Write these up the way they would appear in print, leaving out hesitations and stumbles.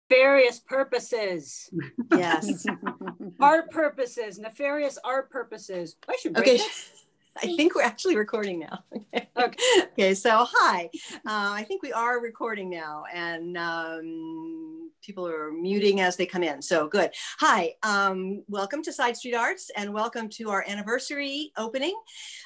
nefarious purposes. Yes. Art purposes, nefarious art purposes. I should break Okay. this. I think we're actually recording now. Okay. Okay, so hi. I think we are recording now, and people are muting as they come in, so good. Hi, welcome to Sidestreet Arts, and welcome to our anniversary opening.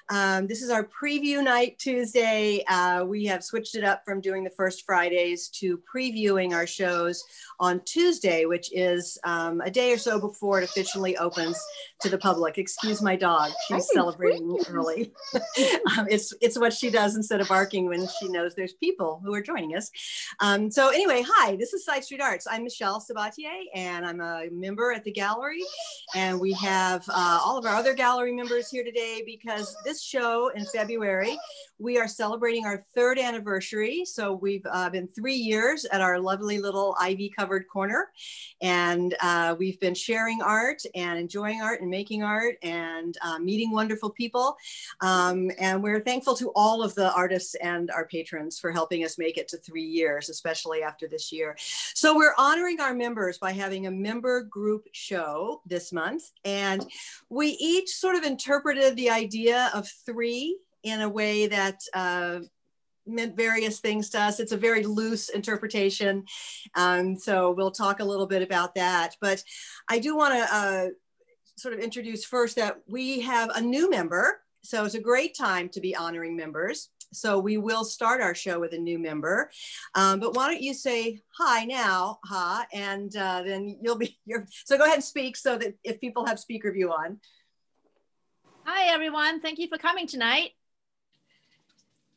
This is our preview night Tuesday. We have switched it up from doing the first Fridays to previewing our shows on Tuesday, which is a day or so before it officially opens to the public. Excuse my dog, she's celebrating early. It's what she does instead of barking when she knows there's people who are joining us. So anyway, hi, this is Sidestreet Arts. I'm Michelle Sabatier, and I'm a member at the gallery. And we have all of our other gallery members here today because this show in February, we are celebrating our 3rd anniversary. So we've been 3 years at our lovely little ivy-covered corner. And we've been sharing art and enjoying art and making art and meeting wonderful people. And we're thankful to all of the artists and our patrons for helping us make it to 3 years, especially after this year. So we're honoring our members by having a member group show this month. And we each sort of interpreted the idea of 3 in a way that meant various things to us. It's a very loose interpretation. So we'll talk a little bit about that. But I do want to sort of introduce first that we have a new member. So it's a great time to be honoring members. So we will start our show with a new member. But why don't you say hi now, and then so go ahead and speak so that if people have speaker view on. Hi, everyone. Thank you for coming tonight.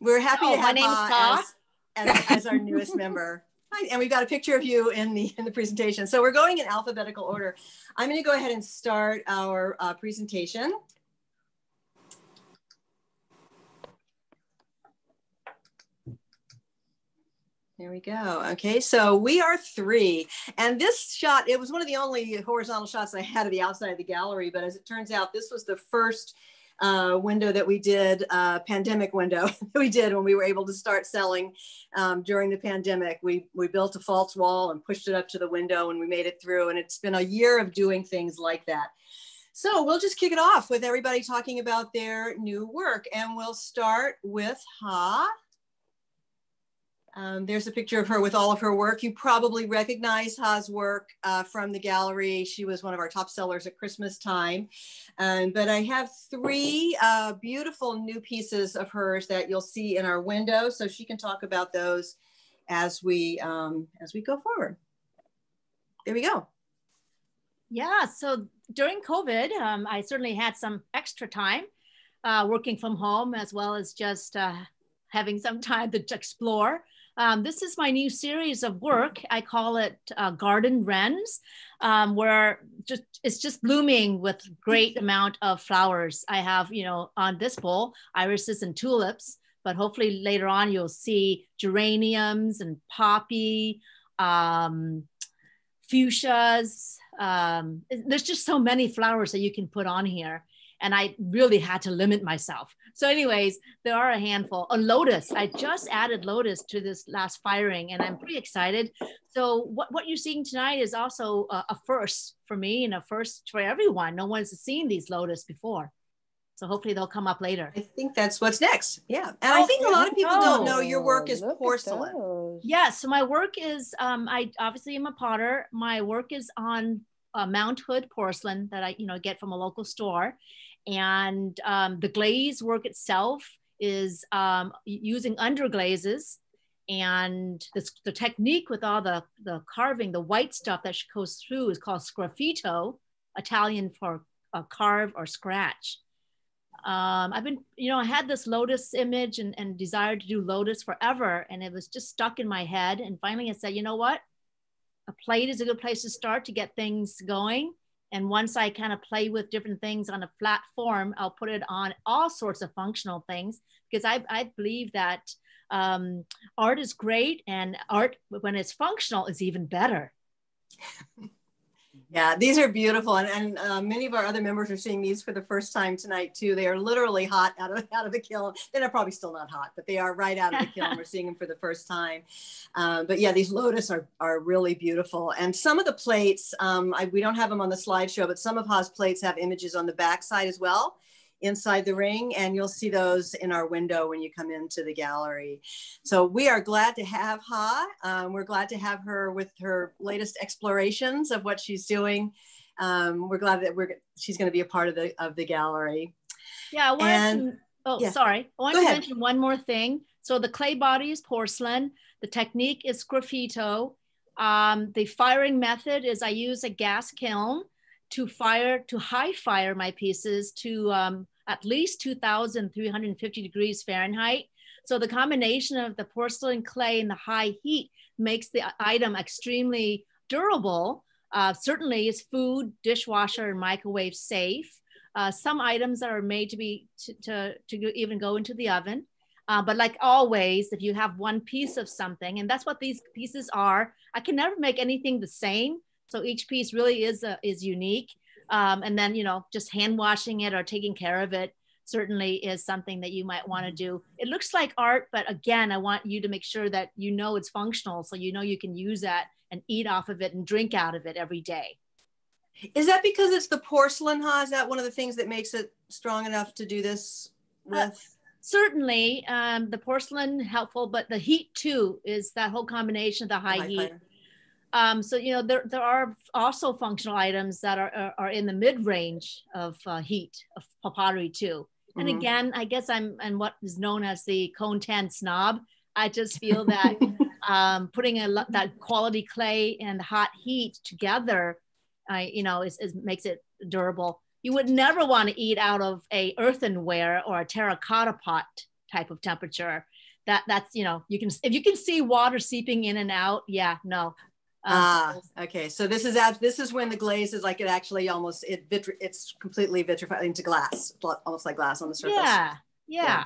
We're happy to have my name's Ha as our newest member. Hi, and we've got a picture of you in the presentation. So we're going in alphabetical order. I'm going to go ahead and start our presentation. There we go. Okay, so we are 3. And this shot, it was one of the only horizontal shots I had of the outside of the gallery. But as it turns out, this was the first window that we did, pandemic window that we did when we were able to start selling during the pandemic. We built a false wall and pushed it up to the window and we made it through. And it's been a year of doing things like that. So we'll just kick it off with everybody talking about their new work. And we'll start with Ha. There's a picture of her with all of her work. You probably recognize Ha's work from the gallery. She was one of our top sellers at Christmas time. But I have 3 beautiful new pieces of hers that you'll see in our window. So she can talk about those as we go forward. There we go. Yeah, so during COVID, I certainly had some extra time working from home, as well as just having some time to explore. This is my new series of work. I call it Garden Wrens, where it's just blooming with great amount of flowers. I have, on this bowl, irises and tulips, but hopefully later on you'll see geraniums and poppy, fuchsias. There's just so many flowers that you can put on here. And I really had to limit myself. So anyways, there are a handful. A lotus, I just added lotus to this last firing and I'm pretty excited. So what you're seeing tonight is also a first for me and a first for everyone. No one's seen these lotus before. So hopefully they'll come up later. I think that's what's next. Yeah. And I think a lot of people don't know your work is porcelain. Yes. So my work is, I obviously am a potter. My work is on Mount Hood porcelain that I get from a local store. And the glaze work itself is using underglazes, and the technique with all the carving, the white stuff that goes through is called sgraffito, Italian for carve or scratch. I've been, I had this lotus image and desired to do lotus forever, and it was just stuck in my head. And finally I said, you know what? A plate is a good place to start to get things going. And once I kind of play with different things on a flat form, I'll put it on all sorts of functional things, because I believe that art is great, and art, when it's functional, is even better. Yeah, these are beautiful, and many of our other members are seeing these for the first time tonight too. They are literally hot out of the kiln. They're probably still not hot, but they are right out of the kiln. We're seeing them for the first time. But yeah, these lotus are really beautiful. And some of the plates, we don't have them on the slideshow, but some of Ha's plates have images on the back side as well, inside the ring, and you'll see those in our window when you come into the gallery. So we are glad to have Ha. We're glad to have her with her latest explorations of what she's doing. We're glad that she's going to be a part of the gallery. Yeah, I wanted I want to mention one more thing. So the clay body is porcelain. The technique is graffito. The firing method is I use a gas kiln to high fire my pieces to at least 2,350 degrees Fahrenheit. So the combination of the porcelain clay and the high heat makes the item extremely durable. Certainly it's food, dishwasher, and microwave safe. Some items are made to even go into the oven. But like always, if you have one piece of something, and that's what these pieces are, I can never make anything the same. So each piece really is unique. And then, just hand washing it or taking care of it certainly is something that you might want to do. It looks like art, but again, I want you to make sure that it's functional. So you can use that and eat off of it and drink out of it every day. Is that because it's the porcelain, Ha? Is that one of the things that makes it strong enough to do this with? Certainly, the porcelain helpful, but the heat too is that whole combination of the high heat. So there are also functional items that are in the mid-range of heat of pottery too. And again, I guess I'm what is known as the cone 10 snob. I just feel that putting that quality clay and hot heat together, makes it durable. You would never want to eat out of a earthenware or a terracotta pot type of temperature. That's if you can see water seeping in and out, yeah, no. Okay. So this is when the glaze is like it actually it's completely vitrified into glass, almost like glass on the surface. Yeah.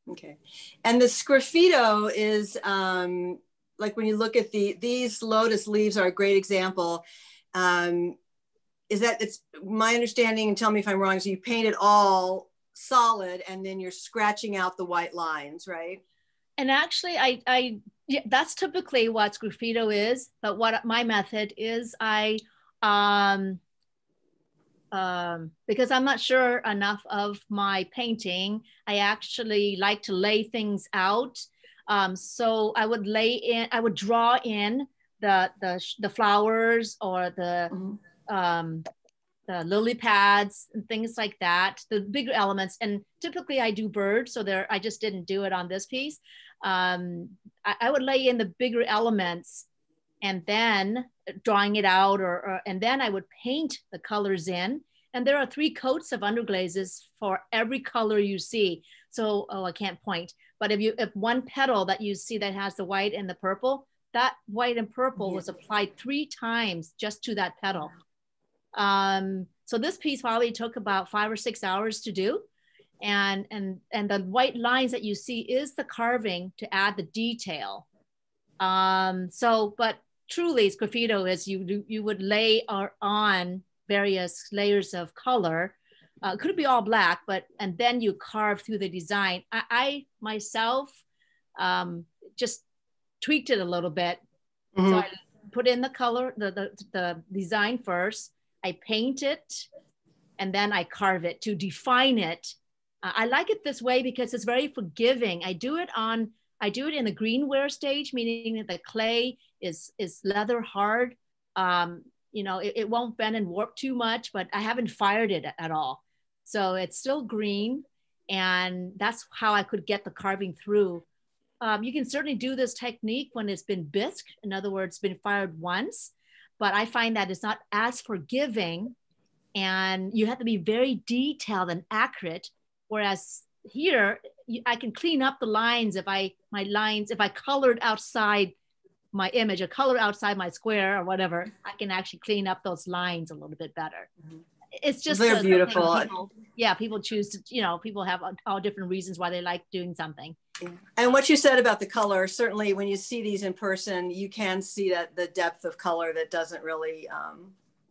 Okay. And the sgraffito is like when you look at these lotus leaves are a great example. It's my understanding, and tell me if I'm wrong, so you paint it all solid and then you're scratching out the white lines, right? And actually yeah, that's typically what sgraffito is, but what my method is, because I'm not sure enough of my painting, I actually like to lay things out. So I would draw in the flowers or the lily pads and things like that, the bigger elements. And typically I do birds, so I just didn't do it on this piece. I would lay in the bigger elements and then drawing it out, and then I would paint the colors in. And there are 3 coats of underglazes for every color you see. So, I can't point, but if one petal that you see that has the white and the purple, that white and purple was applied 3 times just to that petal. So this piece probably took about 5 or 6 hours to do. And the white lines that you see is the carving to add the detail. But truly sgraffito is you would lay on various layers of color. Could be all black, and then you carve through the design. I myself just tweaked it a little bit. So I put in the color, the design first. I paint it, and then I carve it to define it. I like it this way because it's very forgiving. I do it in the greenware stage, meaning that the clay is leather hard. It won't bend and warp too much, but I haven't fired it at all. So it's still green, and that's how I could get the carving through. You can certainly do this technique when it's been bisqued. In other words, been fired once, but I find that it's not as forgiving, and you have to be very detailed and accurate. Whereas here, I can clean up the lines if I colored outside my image or colored outside my square or whatever, I can actually clean up those lines a little bit better. It's just they're beautiful. People choose to, people have all different reasons why they like doing something. Yeah. And what you said about the color, certainly when you see these in person, you can see that the depth of color that doesn't really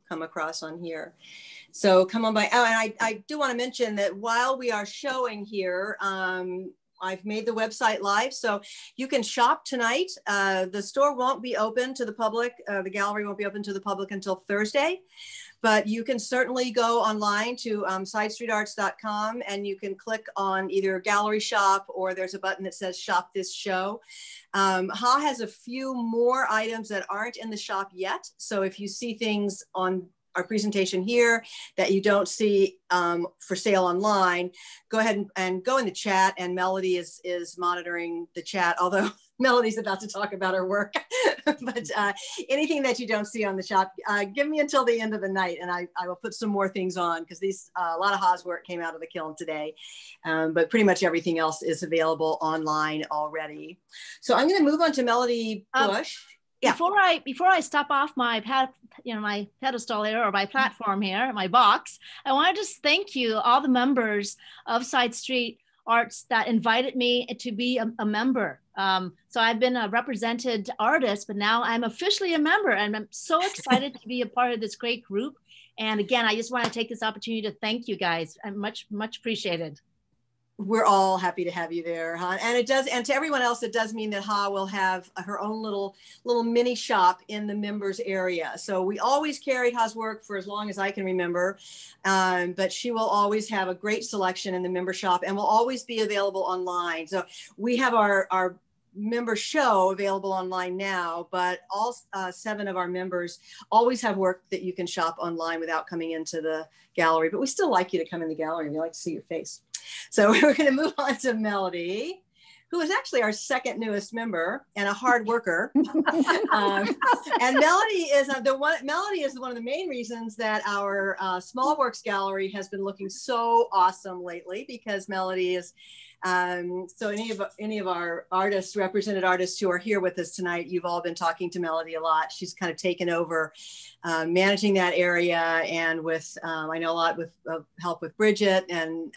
come across on here. So come on by. Oh, and I do want to mention that while we are showing here, I've made the website live, so you can shop tonight. The store won't be open to the public. The gallery won't be open to the public until Thursday, but you can certainly go online to sidestreetarts.com and you can click on either gallery shop, or there's a button that says shop this show. Ha has a few more items that aren't in the shop yet. So if you see things on our presentation here that you don't see for sale online, go ahead and go in the chat, and Melody is monitoring the chat, although Melody's about to talk about her work. But anything that you don't see on the shop, give me until the end of the night and I will put some more things on, because these a lot of Ha's work came out of the kiln today, but pretty much everything else is available online already. So I'm going to move on to Melody Bush. Yeah. Before I step off my my pedestal here, or my platform here, my box, I want to just thank you, all the members of Sidestreet Arts that invited me to be a member. So I've been a represented artist, but now I'm officially a member, and I'm so excited to be a part of this great group. And again, I just want to take this opportunity to thank you guys. I'm much appreciated. We're all happy to have you there, Ha. And it does, and to everyone else, it does mean that Ha will have her own little mini shop in the members area. So we always carried Ha's work for as long as I can remember, but she will always have a great selection in the member shop and will always be available online. So we have our member show available online now, but all 7 of our members always have work that you can shop online without coming into the gallery. But we still like you to come in the gallery. We like to see your face. So we're going to move on to Melody, who is actually our second newest member and a hard worker. And Melody is one of the main reasons that our Small Works Gallery has been looking so awesome lately, because Melody is, so any of our represented artists who are here with us tonight, you've all been talking to Melody a lot. She's kind of taken over managing that area, and with I know a lot with help with Bridget and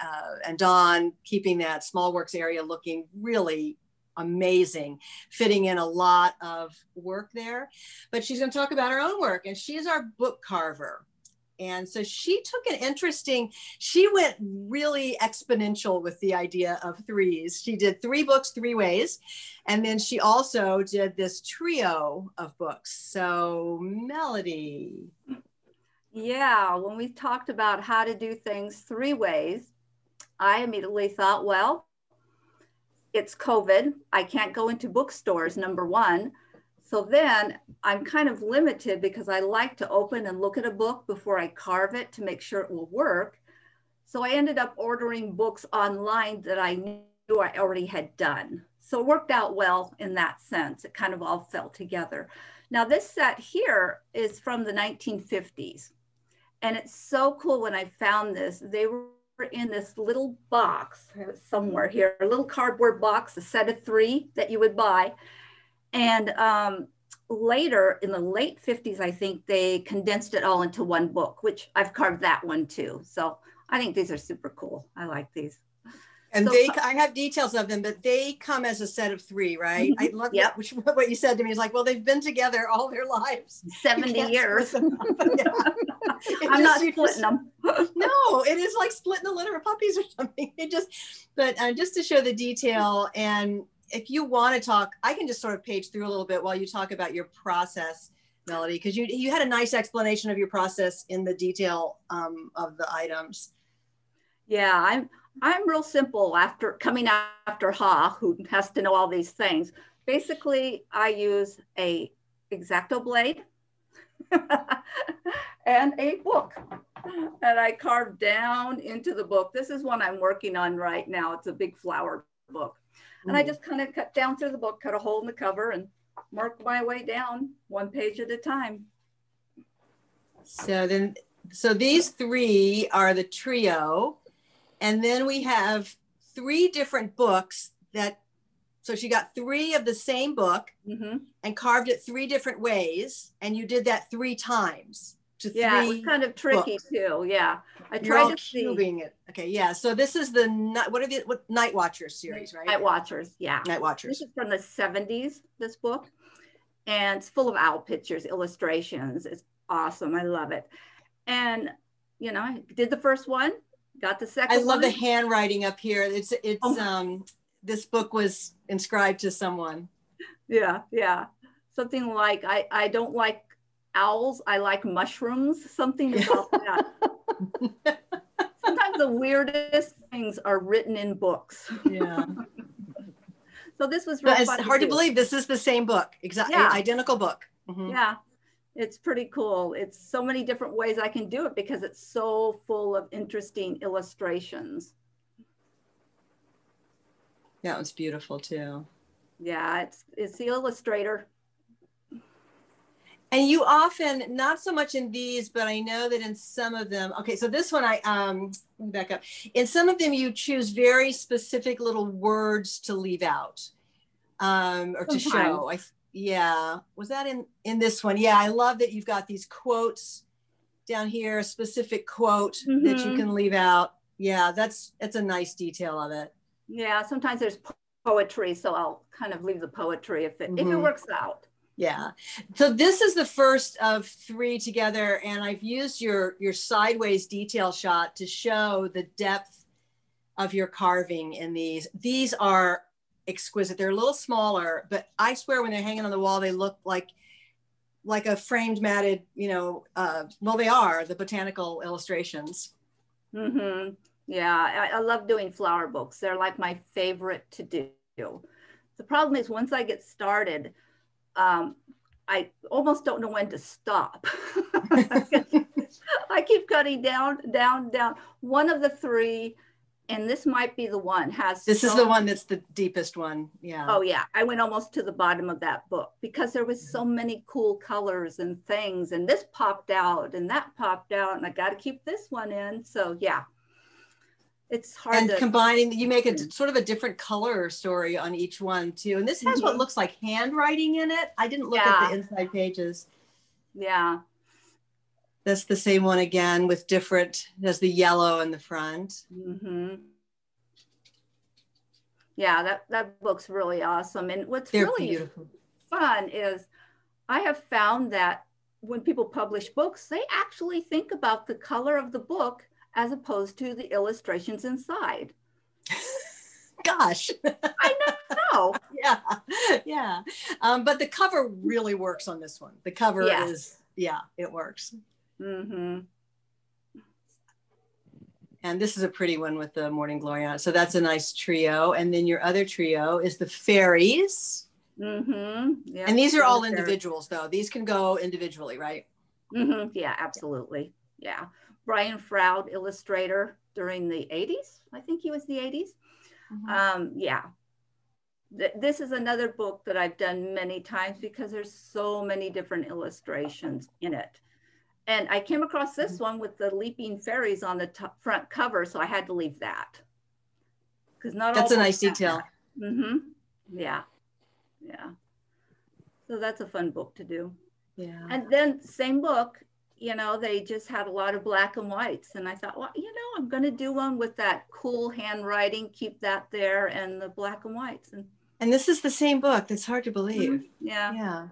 Dawn, keeping that Small Works area looking really amazing, fitting in a lot of work there. But she's going to talk about her own work, and she is our book carver. And so she went really exponential with the idea of threes. She did 3 books 3 ways. And then she also did this trio of books. So Melody. Yeah, when we talked about how to do things 3 ways, I immediately thought, well, it's COVID. I can't go into bookstores, number 1. So then I'm kind of limited, because I like to open and look at a book before I carve it to make sure it will work. So I ended up ordering books online that I knew I already had done. So it worked out well in that sense. It kind of all fell together. Now this set here is from the 1950s. And it's so cool when I found this. They were in this little box somewhere here, a little cardboard box, a set of 3 that you would buy. And later in the late 50s, I think they condensed it all into 1 book, which I've carved that one too. So I think these are super cool. I like these. And so, I have details of them, but they come as a set of 3, right? I love that, what you said to me is like, well, they've been together all their lives. 70 years. I'm not splitting them. No, it is like splitting a litter of puppies or something. But just to show the detail, and if you want to talk, I can just sort of page through a little bit while you talk about your process, Melody, because you had a nice explanation of your process in the detail of the items. Yeah, I'm real simple after coming after Ha, who has to know all these things. Basically, I use a X-Acto blade and a book, and I carve down into the book. This is one I'm working on right now. It's a big flower book. And I just kind of cut down through the book, cut a hole in the cover, and mark my way down 1 page at a time. So these 3 are the trio. And then we have 3 different books so she got 3 of the same book and carved it 3 different ways. And you did that 3 times. Yeah, it was kind of tricky too. Yeah, I tried to see it. Okay, yeah. So this is the Night Watchers series, right? Night Watchers, yeah. Night Watchers. This is from the 70s. This book, And it's full of owl pictures, illustrations. It's awesome. I love it. And, you know, I did the first one, got the second one. I love the handwriting up here. This book was inscribed to someone. Yeah, yeah. Something like, I don't like owls, I like mushrooms, something about that. Sometimes the weirdest things are written in books. Yeah. So this was really fun. It's hard to believe this is the same book, exactly, yeah. Identical book. Mm-hmm. Yeah, it's pretty cool. It's so many different ways I can do it because it's so full of interesting illustrations. That was beautiful too. Yeah, it's the illustrator. And you often, not so much in these, but I know that in some of them, okay, so this one, let me back up. In some of them, you choose very specific little words to leave out or to show. Yeah, was that in this one? Yeah, I love that you've got these quotes down here, a specific quote that you can leave out. Yeah, that's a nice detail of it. Yeah, sometimes there's poetry, so I'll kind of leave the poetry if it works out. Yeah. So this is the first of 3 together, and I've used your sideways detail shot to show the depth of your carving in these. These are exquisite. They're a little smaller, but I swear when they're hanging on the wall, they look like a framed matted, well, they are the botanical illustrations. Mm-hmm. Yeah, I love doing flower books. They're like my favorite to do. The problem is once I get started, I almost don't know when to stop. I keep cutting down. One of the 3, and this might be the one, this is the one that's the deepest one. Yeah. Oh yeah, I went almost to the bottom of that book because there was so many cool colors and things, and this popped out and that popped out, and I got to keep this one in. So yeah. It's hard. And combining, you make a sort of a different color story on each one too. And this has what looks like handwriting in it. I didn't look at the inside pages. Yeah. That's the same one again with different, there's the yellow in the front. Mm-hmm. Yeah, that book's really awesome. And what's really beautiful, fun is I have found that when people publish books, they actually think about the color of the book as opposed to the illustrations inside. Gosh. I know. Yeah. But the cover really works on this one. The cover is, it works. Mm-hmm. And this is a pretty one with the morning glory on it. So that's a nice trio. And then your other trio is the fairies. Mm-hmm. Yeah. And these are all individuals though. These can go individually, right? Mm-hmm. Yeah, absolutely. Yeah. Brian Froud, illustrator during the 80s. I think he was the 80s. Mm-hmm. Yeah. This is another book that I've done many times because there's so many different illustrations in it. And I came across this one with the leaping fairies on the front cover, so I had to leave that. Because not all. That's a nice detail. Mm-hmm. Yeah. Yeah. So that's a fun book to do. Yeah. And then same book, they just had a lot of black and whites. And I thought, well, I'm going to do one with that cool handwriting, keep that there, and the black and whites. And this is the same book. That's hard to believe. Mm-hmm. Yeah. Yeah.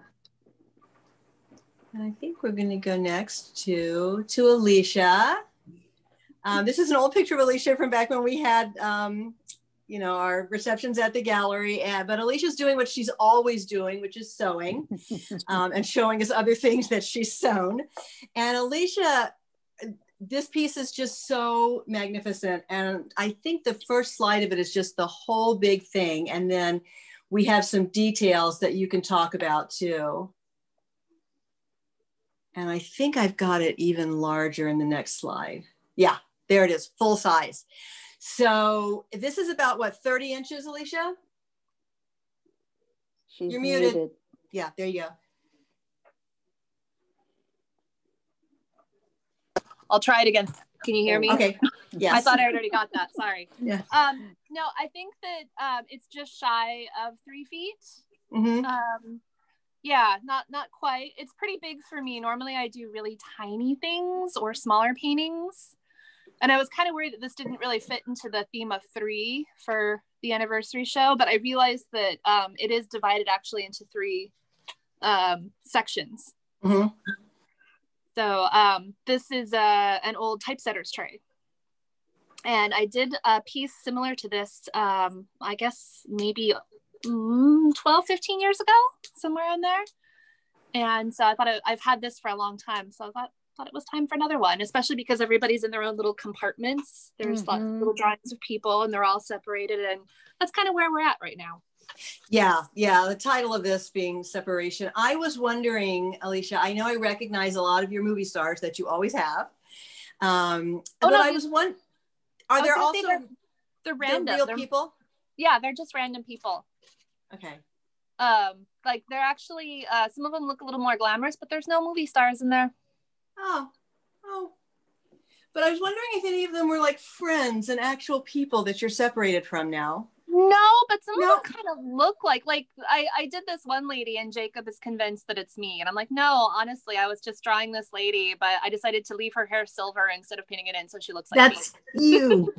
And I think we're going to go next to Alicia. This is an old picture of Alicia from back when we had, our receptions at the gallery. But Alicia's doing what she's always doing, which is sewing and showing us other things that she's sewn. And Alicia, this piece is just so magnificent. And I think the first slide of it is just the whole big thing. And then we have some details that you can talk about too. And I think I've got it even larger in the next slide. Yeah, there it is, full size. So this is about what, 30 inches, Alicia? You're muted. Yeah, there you go. I'll try it again. Can you hear me? Okay. Yes. I thought I already got that. Sorry. Yeah. No, I think that it's just shy of 3 feet. Mm-hmm. Yeah, not quite. It's pretty big for me. Normally I do really tiny things or smaller paintings. And I was kind of worried that this didn't really fit into the theme of 3 for the anniversary show, but I realized that it is divided actually into 3 sections. Mm-hmm. So this is an old typesetter's tray. And I did a piece similar to this, I guess maybe 12, 15 years ago, somewhere in there. And so I thought I've had this for a long time. So I thought it was time for another one, especially because everybody's in their own little compartments. There's lots of little drawings of people and they're all separated. And that's kind of where we're at right now. Yeah. The title of this being Separation. I was wondering, Alicia, I know I recognize a lot of your movie stars that you always have. I was wondering, are there also they're random? They're real people? Yeah, they're just random people. Okay. Like they're actually some of them look a little more glamorous, but there's no movie stars in there. Oh. But I was wondering if any of them were like friends and actual people that you're separated from now. No, but some of them kind of look like I did this one lady and Jacob is convinced that it's me. And I'm like, no, honestly, I was just drawing this lady, but I decided to leave her hair silver instead of painting it in. So she looks like That's you.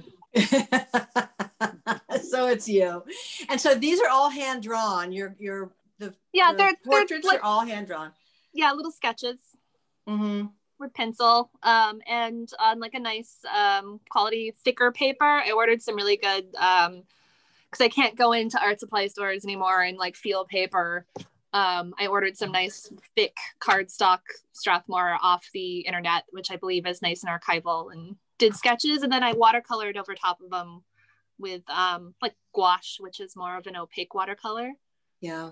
So it's you. And so these are all hand drawn. The portraits are all hand drawn. Yeah, little sketches. Mm-hmm. With pencil and on like a nice quality thicker paper. I ordered some really good because I can't go into art supply stores anymore and like feel paper. I ordered some nice thick cardstock Strathmore off the internet, which I believe is nice and archival, and did sketches, and then I watercolored over top of them with like gouache, which is more of an opaque watercolor. Yeah.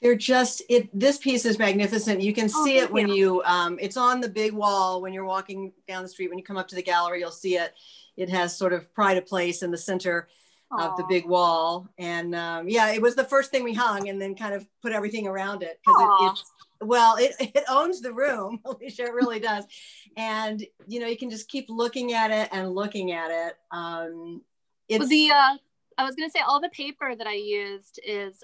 They're just, this piece is magnificent. You can see it when you, it's on the big wall when you're walking down the street. When you come up to the gallery, you'll see it. It has sort of pride of place in the center of the big wall. And it was the first thing we hung and then kind of put everything around it. Because it owns the room. Alicia, it really does. And, you can just keep looking at it and looking at it. I was going to say all the paper that I used is,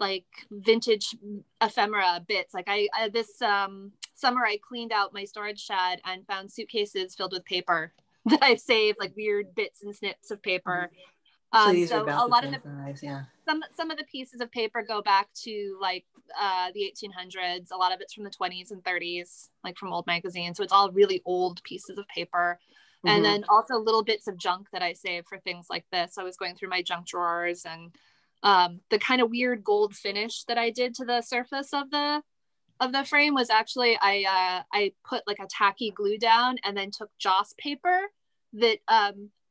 like vintage ephemera bits. Like I this summer I cleaned out my storage shed and found suitcases filled with paper that I've saved, like weird bits and snips of paper. So these so are about a lot of some of the pieces of paper go back to like the 1800s. A lot of it's from the 20s and 30s, like from old magazines. So it's all really old pieces of paper. Mm-hmm. And then also little bits of junk that I save for things like this. I was going through my junk drawers, and the kind of weird gold finish that I did to the surface of the frame was actually I put like a tacky glue down and then took Joss paper that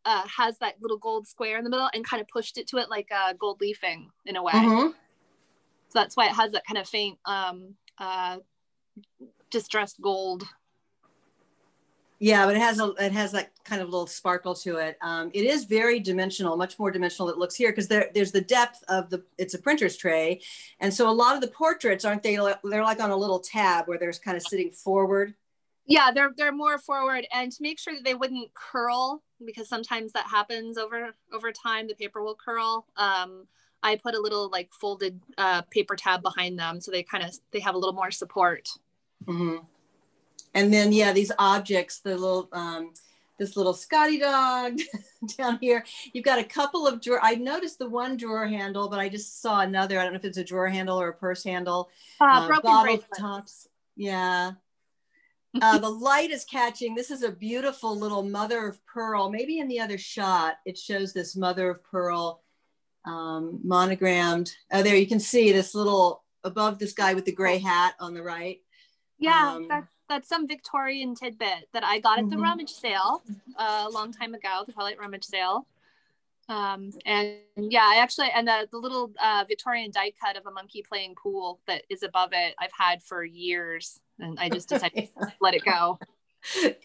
has that little gold square in the middle and kind of pushed it to it like gold leafing in a way. Mm-hmm. So that's why it has that kind of faint distressed gold. Yeah, but it has that kind of little sparkle to it. It is very dimensional, much more dimensional than it looks here, because there's the depth of it's a printer's tray. And so a lot of the portraits, aren't they, they're like on a little tab where they're kind of sitting forward. Yeah, they're more forward, and to make sure that they wouldn't curl, because sometimes that happens over time, the paper will curl. I put a little like folded paper tab behind them, so they have a little more support. Mm-hmm. And then, these objects, the little, this little Scotty dog down here. You've got a couple of I noticed the one drawer handle, but I just saw another. I don't know if it's a drawer handle or a purse handle. Broken bottle tops. Yeah. The light is catching. This is a beautiful little mother of pearl. Maybe in the other shot, it shows this mother of pearl monogrammed. Oh, there you can see this little above this guy with the gray hat on the right. Yeah, that's some Victorian tidbit that I got at the rummage sale a long time ago, the Twilight rummage sale. And the little Victorian die cut of a monkey playing pool that is above it, I've had for years, and I just decided to let it go.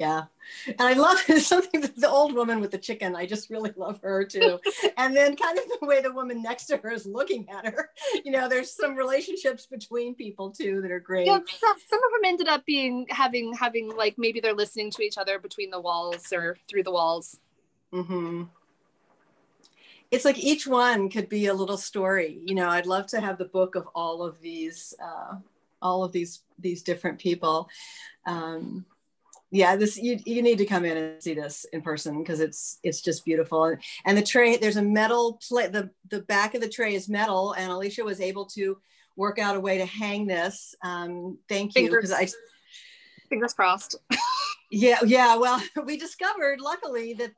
Yeah. And I love something, the old woman with the chicken. I just really love her too. And then kind of the way the woman next to her is looking at her. There's some relationships between people too that are great. Yeah, some of them ended up having like maybe they're listening to each other between the walls or through the walls. Mm-hmm. It's like each one could be a little story. I'd love to have the book of all of these different people. This you need to come in and see this in person, because it's just beautiful. And the tray, there's a metal plate. The back of the tray is metal, and Alicia was able to work out a way to hang this. Thank you, because Fingers crossed. Yeah. Well, we discovered, luckily, that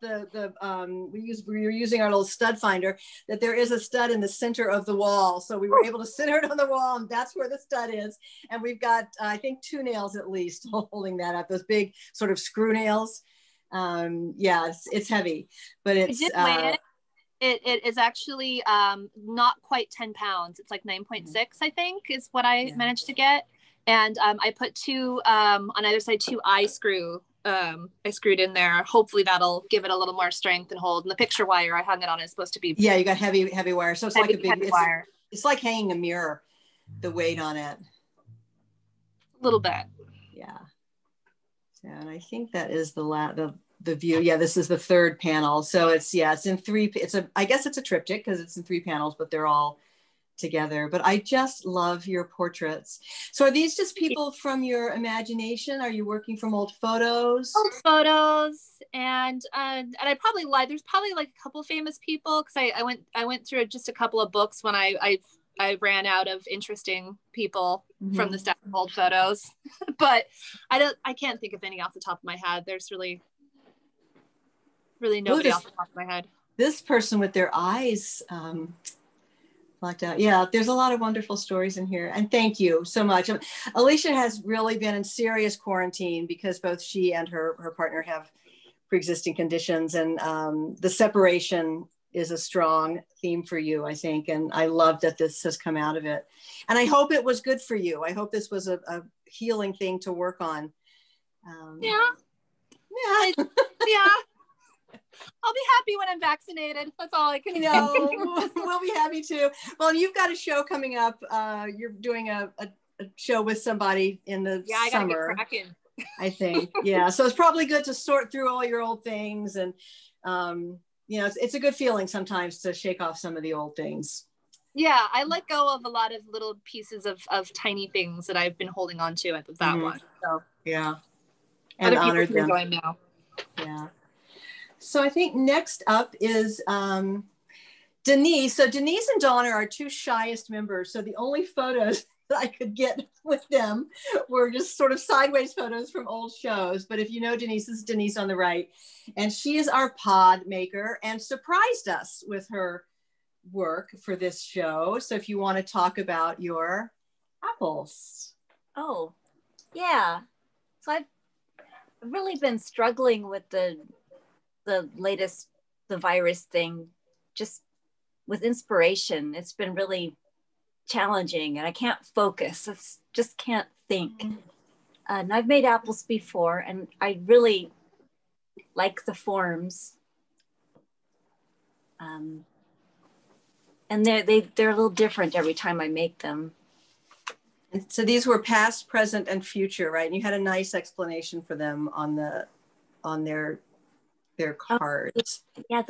we were using our little stud finder, that there is a stud in the center of the wall. So we were able to center it on the wall, and that's where the stud is. And we've got, I think, 2 nails at least holding that up. Those big sort of screw nails. Yeah, it's heavy, but it's. I did weigh it. It is actually not quite 10 pounds. It's like 9.6, I think, is what I managed to get. And I put 2 on either side, 2 I screwed in there. Hopefully that'll give it a little more strength and hold. And the picture wire I hung it on is supposed to be. Yeah, you got heavy wire. So it's like a big wire. It's like hanging a mirror, the weight on it. A little bit. Yeah. So, and I think that is the view. Yeah, this is the 3rd panel. So it's in 3. I guess it's a triptych because it's in 3 panels, but they're all together. But I just love your portraits. So are these just people from your imagination? Are you working from old photos? Old photos, and I probably lied. There's probably like a couple famous people, because I went through just a couple of books when I ran out of interesting people from the stack of old photos. But I can't think of any off the top of my head. There's really nobody off the top of my head. This person with their eyes blacked out. Yeah, there's a lot of wonderful stories in here. And thank you so much. Alicia has really been in serious quarantine because both she and her partner have pre-existing conditions. And the separation is a strong theme for you, I think. And I love that this has come out of it. And I hope it was good for you. I hope this was a healing thing to work on. Yeah. I'll be happy when I'm vaccinated. That's all I can know. We'll be happy too. Well, you've got a show coming up. You're doing a show with somebody in the I summer. Gotta get cracking. I think. Yeah. So it's probably good to sort through all your old things, and it's a good feeling sometimes to shake off some of the old things. Yeah, I let go of a lot of little pieces of tiny things that I've been holding on to at that one. So yeah, and honored them. Going now. Yeah. So I think next up is Denise. So Denise and Donna are our 2 shyest members. So the only photos that I could get with them were just sort of sideways photos from old shows. But if you know Denise, this is Denise on the right. And she is our pod maker and surprised us with her work for this show. So if you want to talk about your apples. Oh, yeah. So I've really been struggling with the latest, the virus thing, just with inspiration. It's been really challenging and I can't focus. Just can't think. And I've made apples before and I really like the forms. And they're a little different every time I make them. And so these were past, present, and future, right? And you had a nice explanation for them on their cards. Yeah,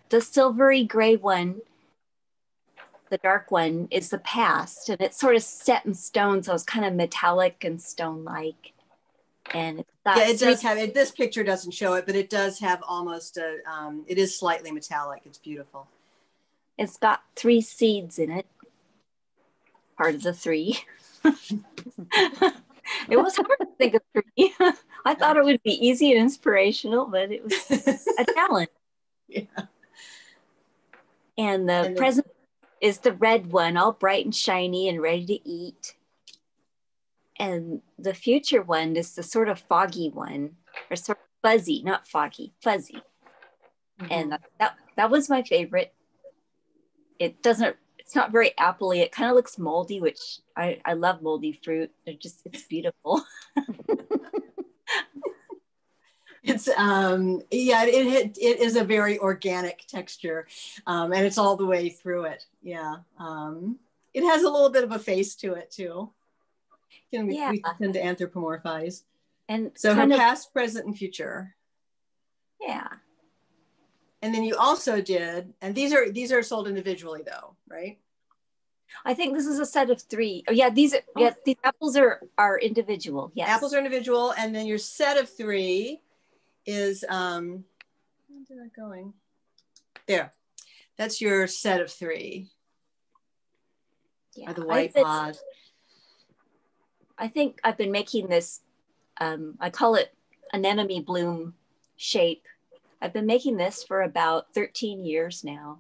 the silvery gray one, the dark one, is the past, and it's sort of set in stone, so it's kind of metallic and stone-like. And it does have it. This picture doesn't show it, but it does have almost it is slightly metallic. It's beautiful. It's got 3 seeds in it. Part of the 3. It was hard to think of 3. I thought it would be easy and inspirational, but it was a challenge. Yeah. And the present is the red one, all bright and shiny and ready to eat. And the future one is the sort of foggy one, or sort of fuzzy, not foggy, fuzzy. And that was my favorite. It's not very appley. It kind of looks moldy, which I love moldy fruit. It's beautiful. It's it is a very organic texture, and it's all the way through it. Yeah, it has a little bit of a face to it too. We tend to anthropomorphize. And so her past, present, and future. Yeah. And then you also did, and these are sold individually though, right? I think this is a set of 3. Oh yeah, these apples are individual. Yes. Apples are individual, and then your set of 3 is where's that going? There. That's your set of 3. Yeah, Or the white pods. I think I've been making this, I call it anemone bloom shape. I've been making this for about 13 years now.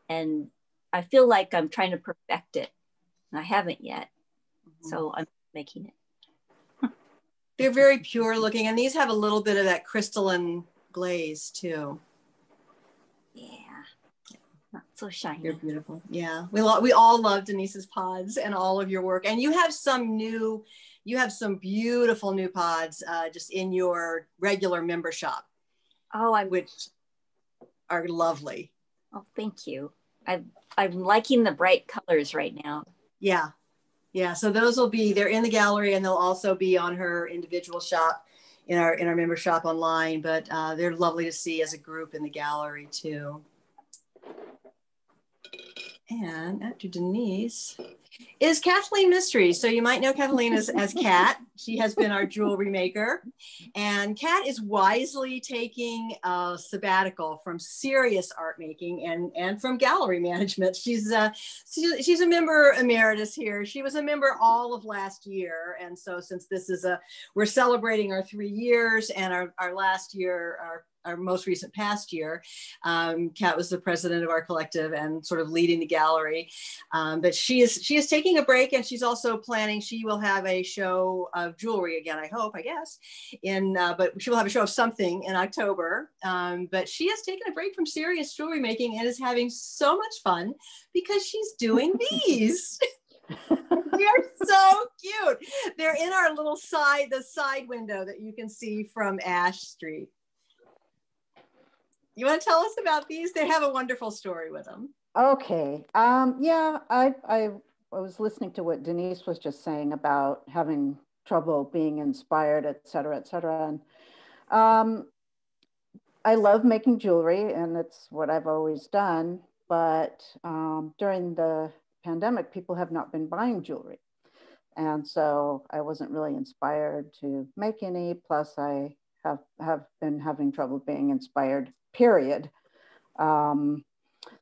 And I feel like I'm trying to perfect it. And I haven't yet. So I'm making it. They're very pure looking. And these have a little bit of that crystalline glaze too. Yeah. Not so shiny. You're beautiful. Yeah. We all love Denise's pods and all of your work. And you have some beautiful new pods just in your regular member shop. Oh, which are lovely. Oh, thank you. I'm liking the bright colors right now. Yeah. Yeah. So those they're in the gallery, and they'll also be on her individual shop in our member shop online, but they're lovely to see as a group in the gallery too. And after Denise is Kathleen Mystery. So you might know Kathleen as Kat. She has been our jewelry maker. And Kat is wisely taking a sabbatical from serious art making and from gallery management. She's a member emeritus here. She was a member all of last year. And so since we're celebrating our 3 years, and our last year, our most recent past year, Kat was the president of our collective and sort of leading the gallery. But she is taking a break, and she's also planning, she will have a show of jewelry again, I guess, but she will have a show of something in October. But she has taken a break from serious jewelry making and is having so much fun because she's doing these. They're so cute. They're in our little side window that you can see from Ash Street. You want to tell us about these? They have a wonderful story with them. Okay. Yeah, I was listening to what Denise was just saying about having trouble being inspired, et cetera, et cetera. And I love making jewelry, and it's what I've always done. But during the pandemic, people have not been buying jewelry. And so I wasn't really inspired to make any. Plus, I have been having trouble being inspired, period.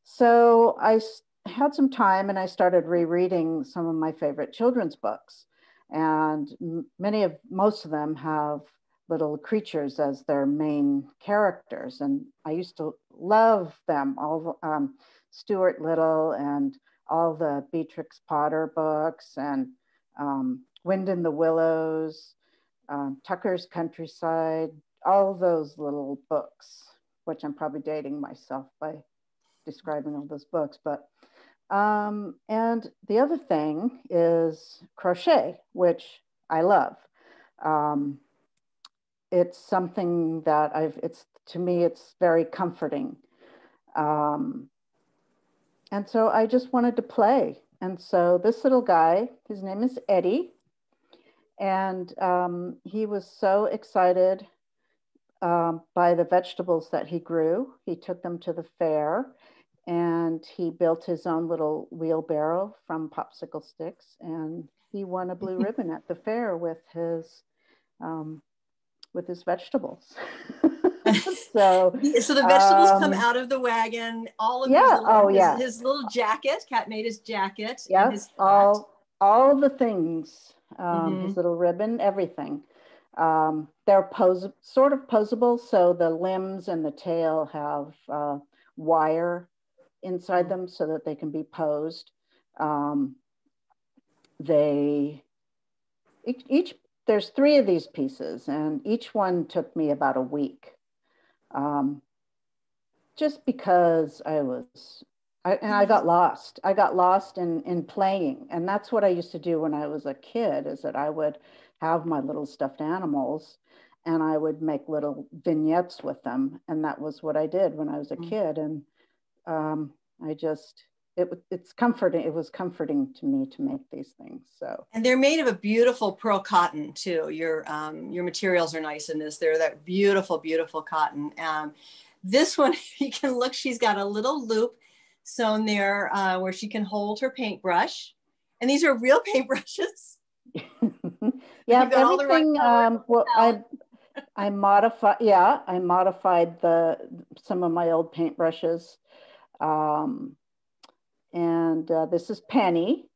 So I had some time, and I started rereading some of my favorite children's books. And most of them have little creatures as their main characters. And I used to love them, all Stuart Little and all the Beatrix Potter books, and Wind in the Willows, Tucker's Countryside, all those little books, which I'm probably dating myself by describing all those books. But and the other thing is crochet, which I love. It's something that to me, it's very comforting. And so I just wanted to play. And so this little guy, his name is Eddie. And he was so excited by the vegetables that he grew. He took them to the fair, and he built his own little wheelbarrow from popsicle sticks, and he won a blue ribbon at the fair with his vegetables. So the vegetables come out of the wagon. All of his little jacket. Kat made his jacket. Yeah, his all the things. His little ribbon, everything. They're sort of posable, so the limbs and the tail have wire inside them so that they can be posed. There's 3 of these pieces, and each one took me about a week. Just because I got lost. I got lost in playing. And that's what I used to do when I was a kid, is that I would have my little stuffed animals and I would make little vignettes with them. And that was what I did when I was a kid. And it's comforting. It was comforting to me to make these things. So, and they're made of a beautiful pearl cotton too. Your materials are nice in this. They're that beautiful, beautiful cotton. This one, you can look, she's got a little loop sewn there where she can hold her paintbrush. And these are real paintbrushes. Yeah, everything. I modified. Yeah, I modified some of my old paintbrushes. And this is Penny,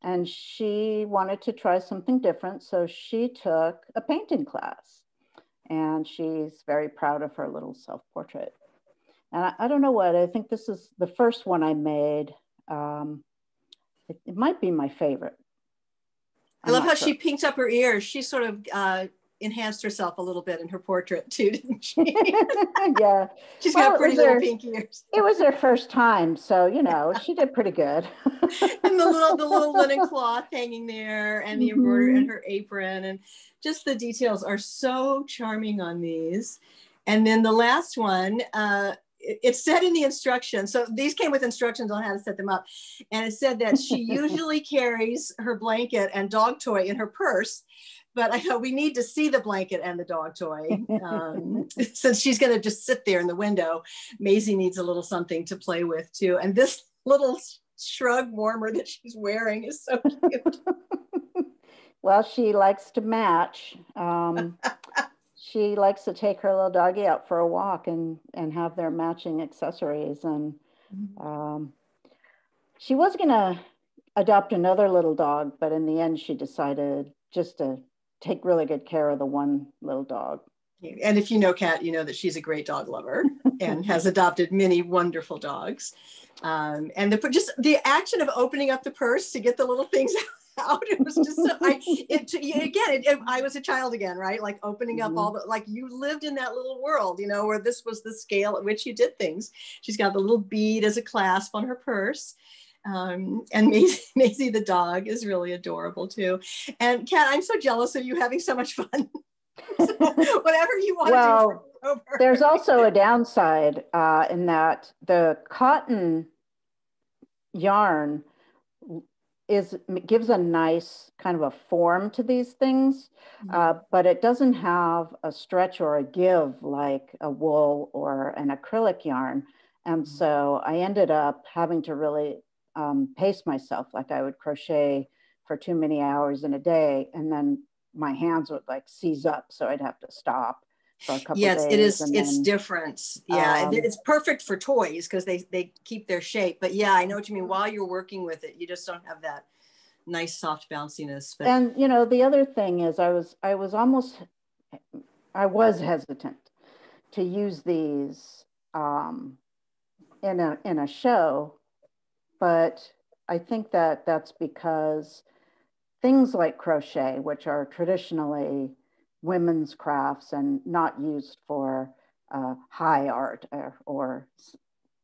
and she wanted to try something different. So she took a painting class, and she's very proud of her little self-portrait. And I don't know what, I think this is the first one I made. It might be my favorite. I love how she pinked up her ears. She sort of enhanced herself a little bit in her portrait too, didn't she? Yeah. She's got pretty little pink ears. It was her first time, so, you know, she did pretty good. And the little linen cloth hanging there, and the embroidery and her apron, and just the details are so charming on these. And then the last one, it said in the instructions, so these came with instructions on how to set them up. And it said that she usually carries her blanket and dog toy in her purse, but I thought we need to see the blanket and the dog toy. Since she's gonna just sit there in the window, Maisie needs a little something to play with too. And this little shrug warmer that she's wearing is so cute. Well, she likes to match. She likes to take her little doggy out for a walk and have their matching accessories. And she was gonna adopt another little dog, but in the end she decided just to take really good care of the one little dog. And if you know Kat, you know that she's a great dog lover and has adopted many wonderful dogs. And just the action of opening up the purse to get the little things out, it was just so, I was a child again, right? Like opening up all the, like you lived in that little world, you know, where this was the scale at which you did things. She's got the little bead as a clasp on her purse. And Maisie the dog is really adorable too. And Kat, I'm so jealous of you having so much fun. So whatever you want to do. There's also a downside in that the cotton yarn gives a nice kind of a form to these things, but it doesn't have a stretch or a give like a wool or an acrylic yarn. And so I ended up having to really pace myself. Like I would crochet for too many hours in a day, and then my hands would like seize up, so I'd have to stop for a couple yes, days. It is. It's different. Yeah, it's perfect for toys because they keep their shape. But yeah, I know what you mean. While you're working with it, you just don't have that nice soft bounciness. But and you know, the other thing is, I was hesitant to use these in a show, but I think that that's because things like crochet, which are traditionally women's crafts and not used for high art or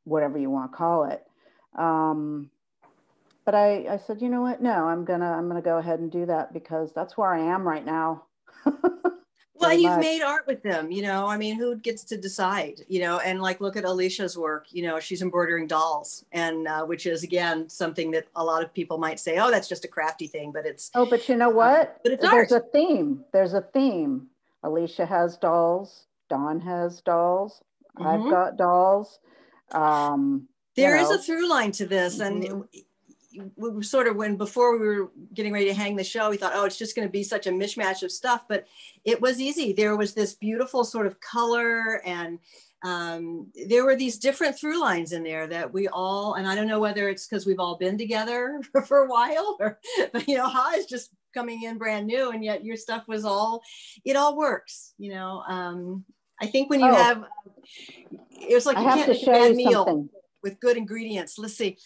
whatever you want to call it. But I said, you know what? No, I'm gonna go ahead and do that because that's where I am right now. Well, you've made art with them, you know, I mean, who gets to decide, you know, and like, look at Alicia's work, you know, she's embroidering dolls, and which is, again, something that a lot of people might say, oh, that's just a crafty thing, but it's. Oh, but you know what? But it's There's art. There's a theme. Alicia has dolls. Dawn has dolls. I've got dolls. There is a through line to this. And we sort of, before we were getting ready to hang the show, we thought, oh, it's just going to be such a mishmash of stuff, but it was easy. There was this beautiful sort of color, and there were these different through lines in there that we all, and I don't know whether it's because we've all been together for a while, but you know, Ha is just coming in brand new, and yet your stuff was it all works, you know. I think when you have, it was like you can't make a bad meal with good ingredients. Let's see.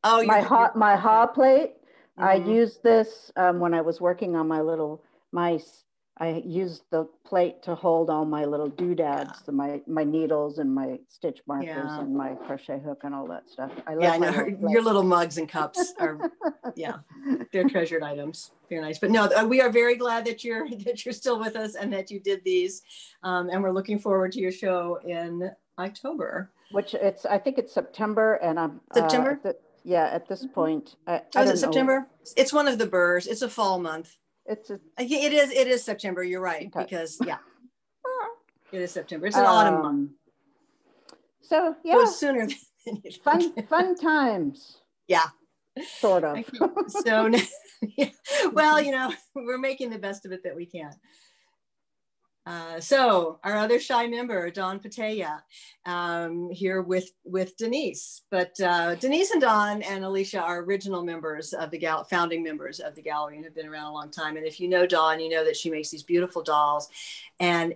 Oh, my hot plate. I used this when I was working on my little mice. I used the plate to hold all my little doodads, my needles and my stitch markers and my crochet hook and all that stuff. I love your little mugs and cups are, they're treasured items. Very nice. But no, we are very glad that you're still with us and that you did these, and we're looking forward to your show in October. Which I think it's September, and I'm September. At this point. Is it September? It's one of the burrs. It's a fall month. It is September. You're right, because it is September. It's an autumn month. So yeah, so it's sooner than you think. Fun times. Yeah, sort of. So well, you know, we're making the best of it that we can. So our other shy member, Dawn Patea, here with Denise. But Denise and Dawn and Alicia are original members of the founding members of the gallery and have been around a long time. And if you know Dawn, you know that she makes these beautiful dolls. And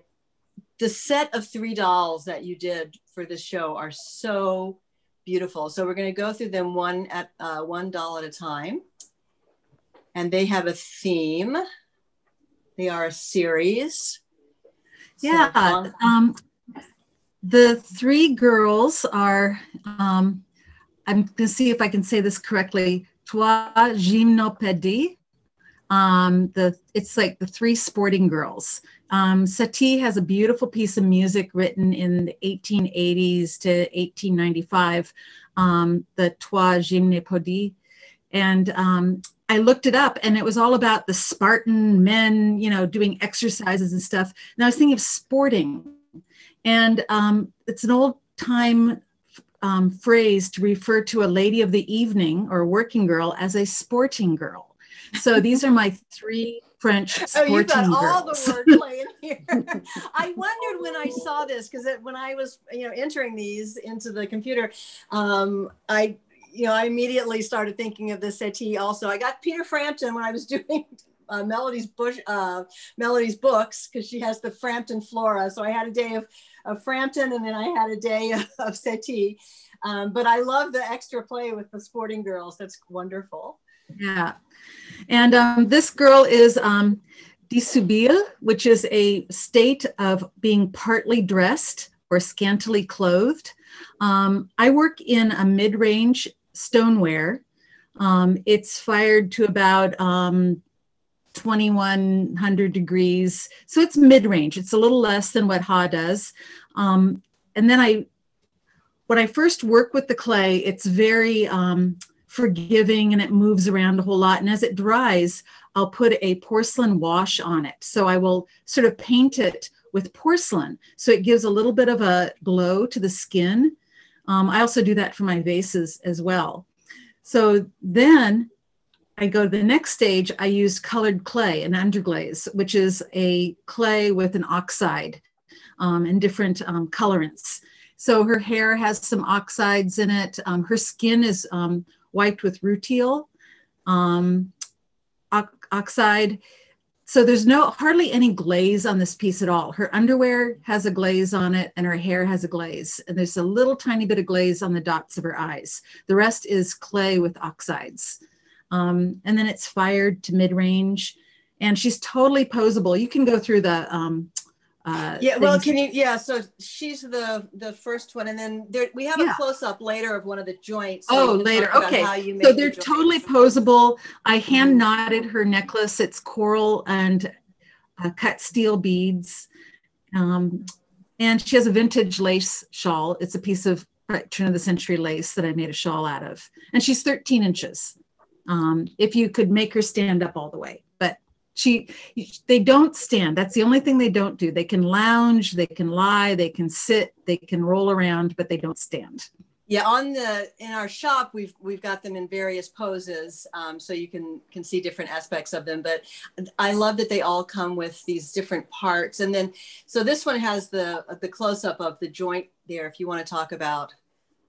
the set of 3 dolls that you did for this show are so beautiful. So we're going to go through them one doll at a time. And they have a theme. They are a series. Yeah, the 3 girls are, I'm going to see if I can say this correctly, Trois Gymnopédies. It's like the 3 sporting girls. Satie has a beautiful piece of music written in the 1880s to 1895, the Trois Gymnopédies. And I looked it up and it was all about the Spartan men, you know, doing exercises and stuff. And I was thinking of sporting. And it's an old time phrase to refer to a lady of the evening or a working girl as a sporting girl. So these are my 3 French sporting you've got girls. all the wordplay in here. I wondered when I saw this, because when I was, entering these into the computer, I immediately started thinking of the settee also. I got Peter Frampton when I was doing Melody's books, because she has the Frampton Flora. So I had a day of Frampton, and then I had a day of settee. But I love the extra play with the sporting girls. That's wonderful. Yeah. And this girl is dishabille, which is a state of being partly dressed or scantily clothed. I work in a mid-range stoneware. It's fired to about 2100 degrees. So it's mid-range. It's a little less than what Ha does. And then when I first work with the clay, it's very forgiving and it moves around a whole lot. And as it dries, I'll put a porcelain wash on it. So I will sort of paint it with porcelain. So it gives a little bit of a glow to the skin. I also do that for my vases as well. So then I go to the next stage. I use colored clay, an underglaze, which is a clay with an oxide and different colorants. So her hair has some oxides in it. Her skin is wiped with rutile oxide. So there's hardly any glaze on this piece at all. Her underwear has a glaze on it and her hair has a glaze. And there's a little tiny bit of glaze on the dots of her eyes. The rest is clay with oxides. And then it's fired to mid-range and she's totally posable. You can go through the, so she's the first one. And then we have a close-up later of one of the joints. So later. Okay. So they're totally posable. I hand knotted her necklace. It's coral and cut steel beads. And she has a vintage lace shawl. It's a piece of turn of the century lace that I made a shawl out of. And she's 13 inches. If you could make her stand up all the way, but they don't stand. That's the only thing they don't do. They can lounge, they can lie, they can sit, they can roll around, but they don't stand. Yeah, in our shop, we've got them in various poses, so you can see different aspects of them. But I love that they all come with these different parts. And then, so this one has the close up of the joint there. If you want to talk about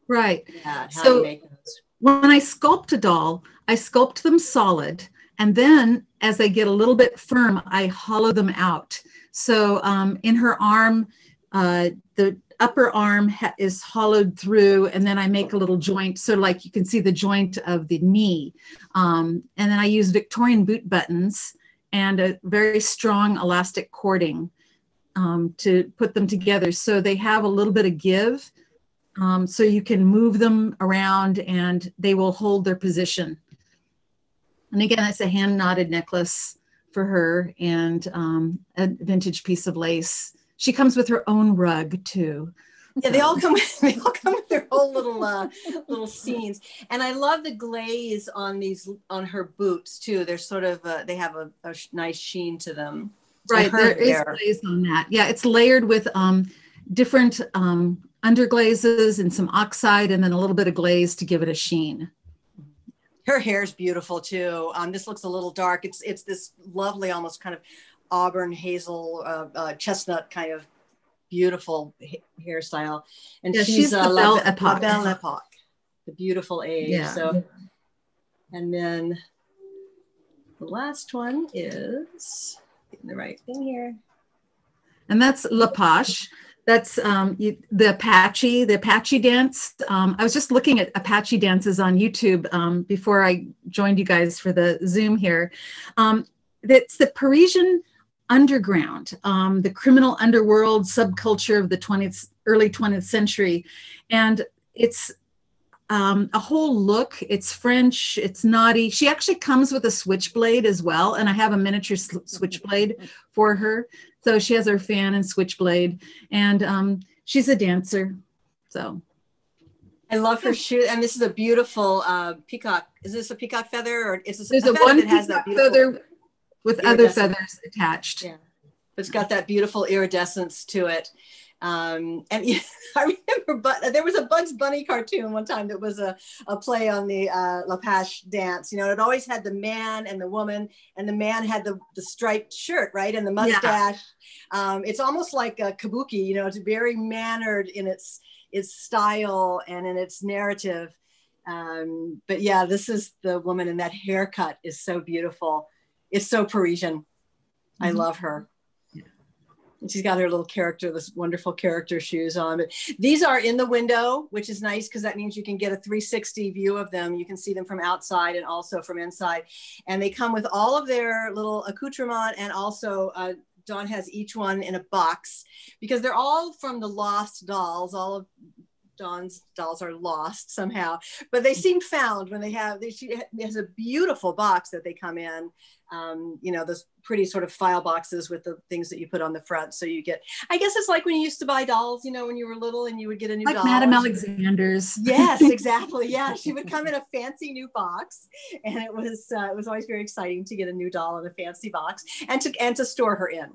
right, how so you make those. When I sculpt a doll, I sculpt them solid. And then as they get a little bit firm, I hollow them out. So in her arm, the upper arm is hollowed through, and then I make a little joint. So like you can see the joint of the knee. And then I use Victorian boot buttons and a very strong elastic cording to put them together. So they have a little bit of give. So you can move them around and they will hold their position. And again, it's a hand knotted necklace for her and a vintage piece of lace. She comes with her own rug too. Yeah, they all come with their whole little scenes. And I love the glaze on her boots too. They're sort of they have a nice sheen to them. Right, there is glaze on that. Yeah, it's layered with different underglazes and some oxide and then a little bit of glaze to give it a sheen. Her hair's beautiful too. This looks a little dark. It's this lovely, almost kind of auburn hazel, chestnut kind of beautiful hairstyle. And yeah, she's the Belle Epoque. La Belle Epoque, the beautiful age. Yeah. So, and then the last one is getting the right thing here. And that's La Poche. That's the Apache dance. I was just looking at Apache dances on YouTube before I joined you guys for the Zoom here. That's the Parisian underground, the criminal underworld subculture of the early 20th century. And it's a whole look. It's French, it's naughty. She actually comes with a switchblade as well. And I have a miniature switchblade for her. So she has her fan and switchblade, and she's a dancer. So I love her shoe. And this is a beautiful peacock. Is this a peacock feather, or is this there's a a feather one that has that beautiful feather with other feathers attached? Yeah, it's got that beautiful iridescence to it. And yeah, I remember, but there was a Bugs Bunny cartoon one time that was a play on the La Poche dance. You know, it always had the man and the woman, and the man had the striped shirt, right, and the mustache. Yeah. It's almost like a kabuki. You know, it's very mannered in its style and in its narrative. But yeah, this is the woman, and that haircut is so beautiful. It's so Parisian. Mm-hmm. I love her. And she's got her little character, this wonderful character shoes on. But these are in the window, which is nice because that means you can get a 360 view of them. You can see them from outside and also from inside. And they come with all of their little accoutrement, and also Dawn has each one in a box because they're all from the Lost Dolls. All of Dawn's dolls are lost somehow, but they seem found when she has a beautiful box that they come in. You know, those pretty sort of file boxes with the things that you put on the front. So you get, I guess it's like when you used to buy dolls, you know, when you were little and you would get a new doll. Like Madame Alexander's. Yes, exactly. Yeah, she would come in a fancy new box, and it was always very exciting to get a new doll in a fancy box and to store her in.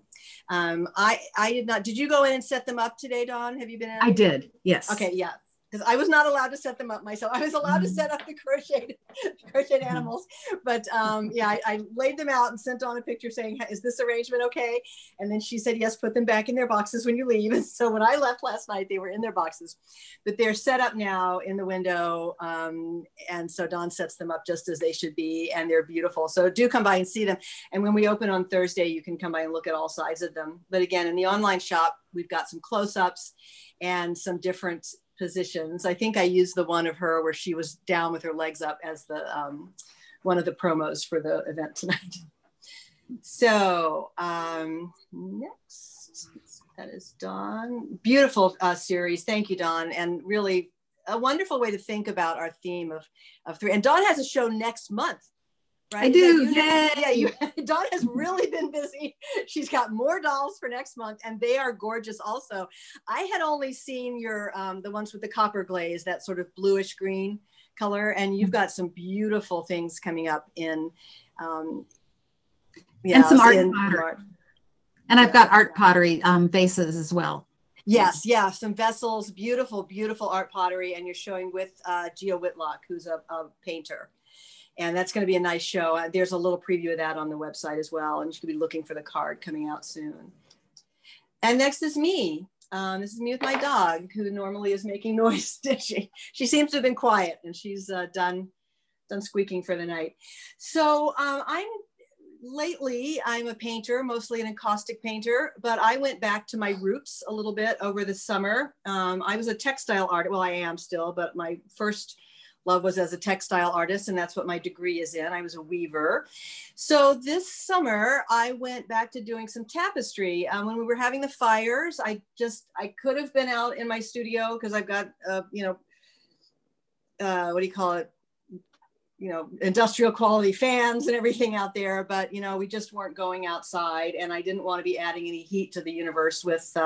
I did not. Did you go in and set them up today, Dawn? Have you been in? I did. Yes. Okay. Yeah. Because I was not allowed to set them up myself. I was allowed to set up the crocheted animals, but yeah, I laid them out and sent on a picture saying, "Is this arrangement okay?" And then she said, "Yes, put them back in their boxes when you leave." And so when I left last night, they were in their boxes, but they're set up now in the window, and so Dawn sets them up just as they should be, and they're beautiful. So do come by and see them. And when we open on Thursday, you can come by and look at all sides of them. But again, in the online shop, we've got some close-ups and some different positions. I think I used the one of her where she was down with her legs up as the one of the promos for the event tonight. So next, that is Dawn. Beautiful series. Thank you, Dawn. And really a wonderful way to think about our theme of three. And Dawn has a show next month. Right? I do. Yeah, Dawn has really been busy. She's got more dolls for next month, and they are gorgeous also. I had only seen your the ones with the copper glaze, that sort of bluish green color, and you've got some beautiful things coming up in and some art pottery. And I've got art pottery vases as well. Yes, yeah, some vessels, beautiful, beautiful art pottery, and you're showing with Gio Whitlock, who's a painter. And that's going to be a nice show. There's a little preview of that on the website as well. And you should be looking for the card coming out soon. And next is me. This is me with my dog, who normally is making noise. She seems to have been quiet, and she's done squeaking for the night. So lately I'm a painter, mostly an encaustic painter, but I went back to my roots a little bit over the summer. I was a textile artist. Well, I am still, but my first love was as a textile artist, and that's what my degree is in. I was a weaver. So this summer, I went back to doing some tapestry. When we were having the fires, I could have been out in my studio because I've got, what do you call it? Industrial quality fans and everything out there, but we just weren't going outside, and I didn't want to be adding any heat to the universe with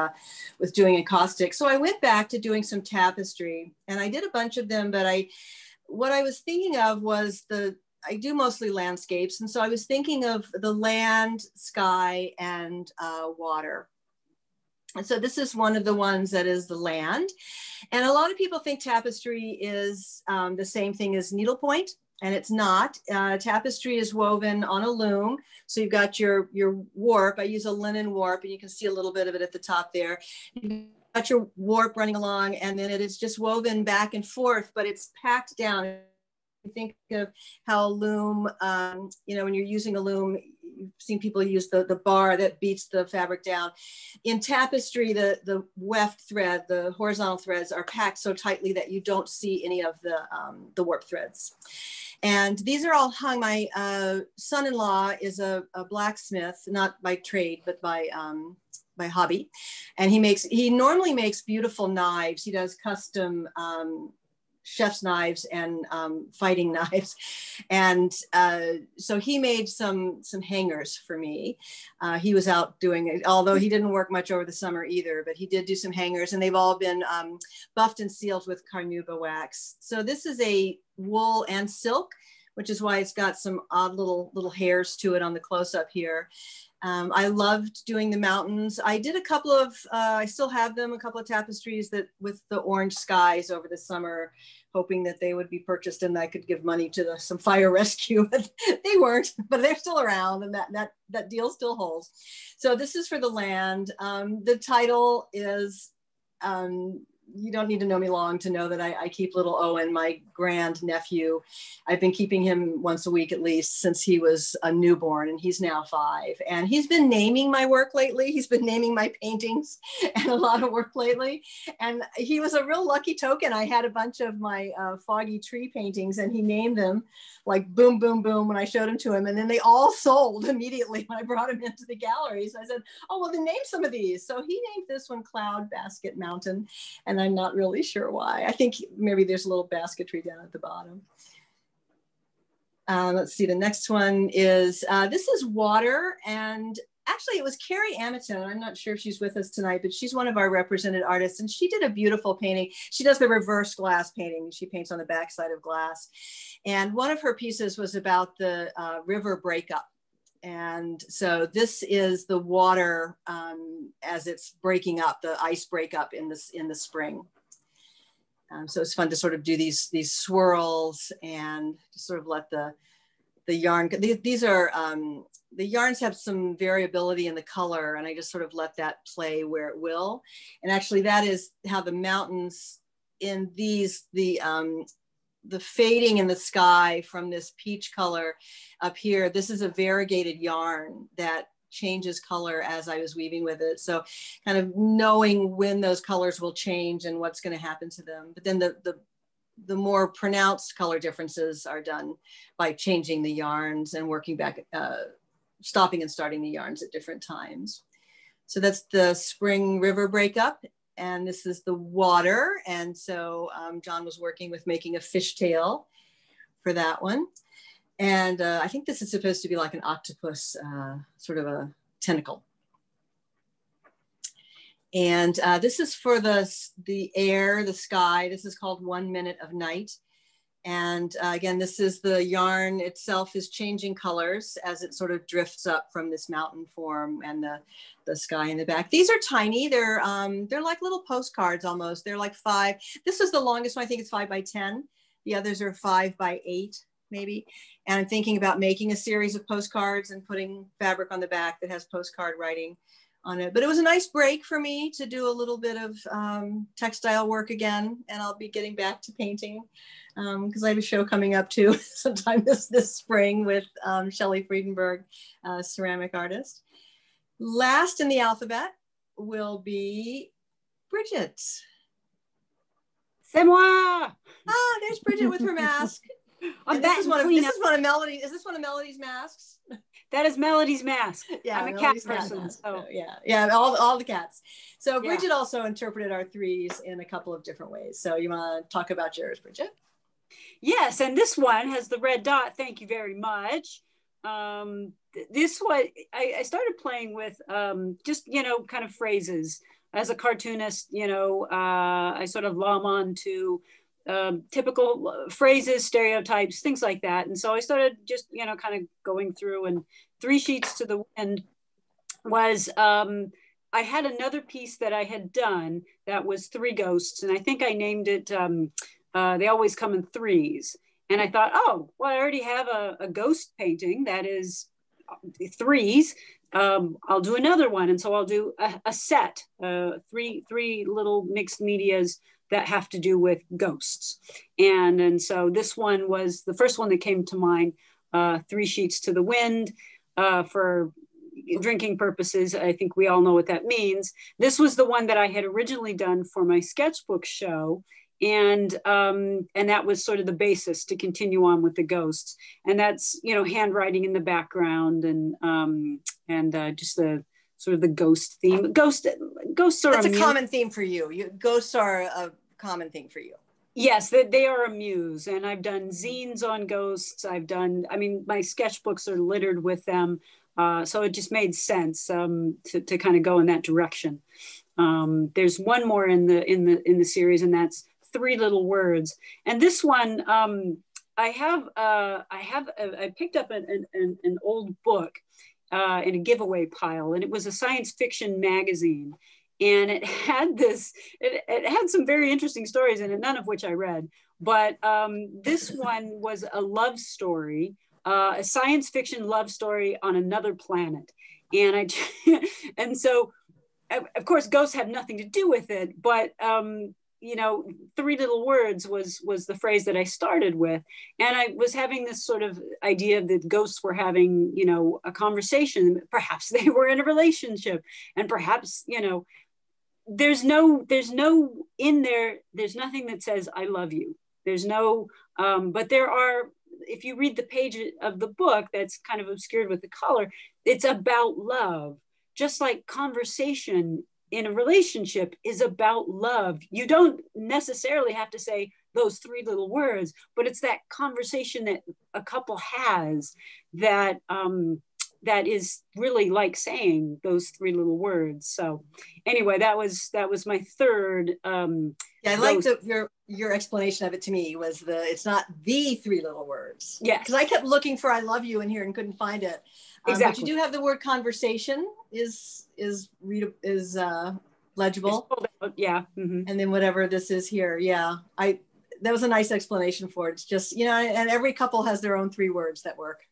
doing encaustic. So I went back to doing some tapestry, and I did a bunch of them, but what I was thinking of was I do mostly landscapes. And so I was thinking of the land, sky, and water. And so this is one of the ones that is the land. And a lot of people think tapestry is the same thing as needlepoint. And it's not. Tapestry is woven on a loom. So you've got your warp. I use a linen warp, and you can see a little bit of it at the top there. You've got your warp running along, and then it is just woven back and forth, but it's packed down. Think of how loom, you know, when you're using a loom, you've seen people use the bar that beats the fabric down. In tapestry, the weft thread, the horizontal threads are packed so tightly that you don't see any of the warp threads. And these are all hung. My son-in-law is a blacksmith, not by trade, but by hobby. And he normally makes beautiful knives. He does custom chef's knives and fighting knives. And so he made some hangers for me. He was out doing it, although he didn't work much over the summer either, but he did do some hangers, and they've all been buffed and sealed with carnauba wax. So this is a wool and silk, which is why it's got some odd little hairs to it on the close-up here. I loved doing the mountains. I did a couple of, I still have them, a couple of tapestries that with the orange skies over the summer, hoping that they would be purchased and I could give money to some fire rescue. They weren't, but they're still around, and that deal still holds. So this is for the land. The title is, you don't need to know me long to know that I keep little Owen, my grand nephew. I've been keeping him once a week at least since he was a newborn, and he's now 5. And he's been naming my work lately. He's been naming my paintings and a lot of work lately. And he was a real lucky token. I had a bunch of my foggy tree paintings, and he named them like boom, boom, boom when I showed them to him. And then they all sold immediately when I brought him into the gallery. So I said, oh, well, then name some of these. So he named this one Cloud Basket Mountain. And I'm not really sure why. I think maybe there's a little basketry down at the bottom. Let's see, the next one is, this is water. And actually it was Carrie Amitton. I'm not sure if she's with us tonight, but she's one of our represented artists, and she did a beautiful painting. She does the reverse glass painting. She paints on the backside of glass. And one of her pieces was about the river breakup. And so this is the water as it's breaking up, the ice breakup in the spring. So it's fun to sort of do these swirls and just sort of let the yarn, these are, the yarns have some variability in the color, and I just sort of let that play where it will. And actually that is how the mountains in these, the fading in the sky from this peach color up here, this is a variegated yarn that changes color as I was weaving with it. So kind of knowing when those colors will change and what's going to happen to them. But then the more pronounced color differences are done by changing the yarns and working back, stopping and starting the yarns at different times. So that's the spring river breakup. And this is the water. And so John was working with making a fishtail for that one. And I think this is supposed to be like an octopus, sort of a tentacle. And this is for the air, the sky. This is called 1 Minute of Night. And again, this is the yarn itself is changing colors as it sort of drifts up from this mountain form and the sky in the back. These are tiny. They're like little postcards almost. They're like 5. This is the longest one. I think it's 5 by 10. The others are 5 by 8 maybe. And I'm thinking about making a series of postcards and putting fabric on the back that has postcard writing on it. But it was a nice break for me to do a little bit of textile work again, and I'll be getting back to painting because I have a show coming up too sometime this spring with Shelley Friedenberg, ceramic artist. Last in the alphabet will be Bridget. C'est moi! Ah, there's Bridget with her mask. This is one of Melody. Is this one of Melody's masks? That is Melody's mask. Yeah, I'm a Melody's cat person. So yeah, all the cats. So Bridget also interpreted our 3s in a couple of different ways. So you want to talk about yours, Bridget? Yes, and this one has the red dot. Thank you very much. This one, I started playing with just, kind of phrases. As a cartoonist, I sort of lom on to typical phrases, stereotypes, things like that. And so I started just, kind of going through, and 3 Sheets to the Wind was, I had another piece that I had done that was 3 ghosts. And I think I named it, They Always Come in Threes. And I thought, oh, well, I already have a ghost painting that is threes. I'll do another one. And so I'll do a set, three little mixed medias that have to do with ghosts. And so this one was the first one that came to mind, 3 sheets to the wind, for drinking purposes. I think we all know what that means. This was the one that I had originally done for my sketchbook show. And that was sort of the basis to continue on with the ghosts. And that's, you know, handwriting in the background and just the sort of the ghost theme. Ghosts are that's a common theme for you. Ghosts are a common thing for you. Yes, they are a muse. And I've done zines on ghosts. I mean, my sketchbooks are littered with them. So it just made sense to kind of go in that direction. There's one more in the series, and that's 3 little words. And this one, I picked up an old book in a giveaway pile, and it was a science fiction magazine. And it had it had some very interesting stories in it, none of which I read. But this one was a love story, a science fiction love story on another planet. And and so, of course, ghosts have nothing to do with it, but you know, 3 little words was the phrase that I started with. And I was having this sort of idea that ghosts were having, you know, a conversation. Perhaps they were in a relationship, and perhaps, you know, there's no in there, there's nothing that says I love you. There's no, but there are, if you read the page of the book that's kind of obscured with the color, it's about love. Just like conversation in a relationship is about love. You don't necessarily have to say those 3 little words, but it's that conversation that a couple has that that is really like saying those 3 little words. So anyway, that was my third. Yeah, I like your explanation of it to me was it's not the 3 little words. Yeah, because I kept looking for I love you in here and couldn't find it. Exactly. But you do have the word conversation is legible. Yeah. Mm-hmm. And then whatever this is here. Yeah. That was a nice explanation for it. It's just, you know, and every couple has their own 3 words that work.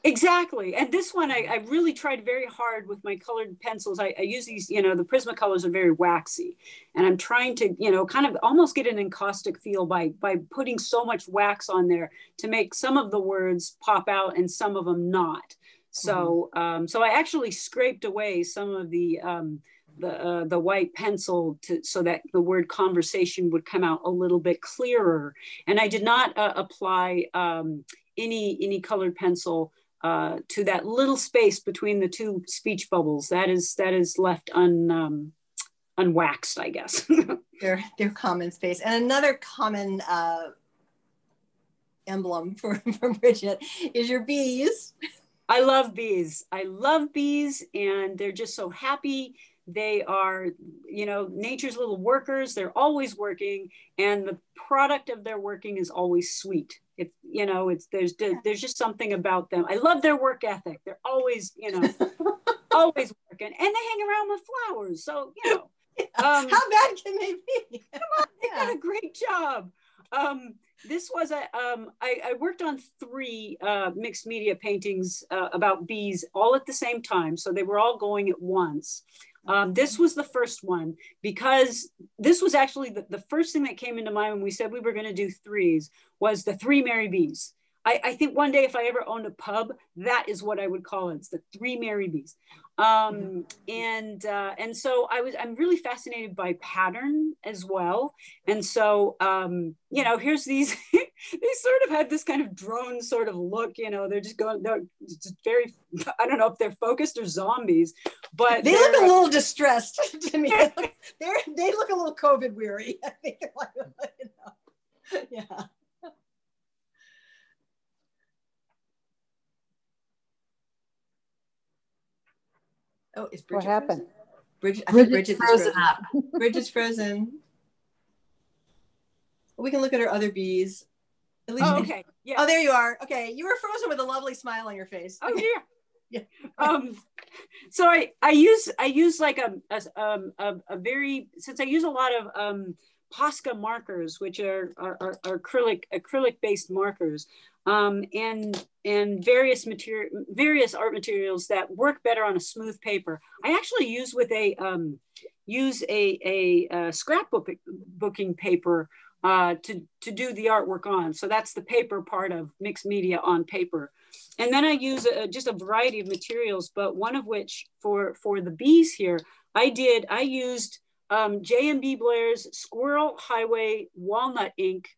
Exactly. And this one, I really tried very hard with my colored pencils. I use these, you know, the Prismacolors are very waxy, and I'm trying to, you know, kind of almost get an encaustic feel by putting so much wax on there to make some of the words pop out and some of them not. So, so I actually scraped away some of the white pencil so that the word conversation would come out a little bit clearer. And I did not apply any colored pencil to that little space between the 2 speech bubbles. That is left unwaxed, I guess. Their common space. And another common emblem for Bridget is your bees. I love bees. I love bees, and they're just so happy. They are, you know, nature's little workers. They're always working, and the product of their working is always sweet. It's, you know, there's just something about them. I love their work ethic. They're always, you know, always working, and they hang around with flowers. So, you know, how bad can they be? Come on, they got a great job. This was I worked on 3 mixed media paintings about bees all at the same time. So they were all going at once. This was the first one because this was actually the first thing that came into mind when we said we were going to do 3s was the 3 Merry Bees. I think one day if I ever owned a pub, that is what I would call it. It's the 3 Merry Bees. And so I'm really fascinated by pattern as well. And so, you know, here's these, they sort of had this kind of drone sort of look, you know, they're just very, I don't know if they're focused or zombies, but they look a little distressed to me. They look a little COVID weary, I think. You know. Yeah. Oh, is Bridget what happened? Frozen? I think Bridget's frozen. up. Bridget's frozen. We can look at her other bees. At least okay. Yeah. Oh, there you are. Okay, you were frozen with a lovely smile on your face. Oh, okay. yeah. So I use like a very, since I use a lot of Posca markers, which are acrylic based markers, and various art materials that work better on a smooth paper. I actually use a scrapbooking paper to do the artwork on. So that's the paper part of mixed media on paper. And then I use just a variety of materials, but one of which for the bees here, I used J.M.B. Blair's Squirrel Highway walnut ink,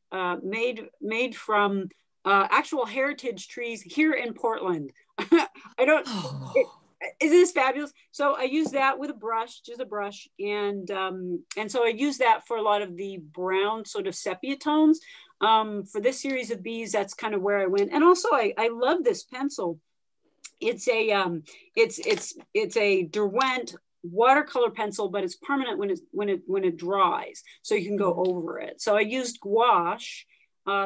made from actual heritage trees here in Portland. Isn't this fabulous? So I use that with a brush, just a brush, and so I use that for a lot of the brown sort of sepia tones. For this series of bees, that's kind of where I went. And also, I love this pencil. It's a Derwent watercolor pencil, but it's permanent when it dries, so you can go over it. So I used gouache,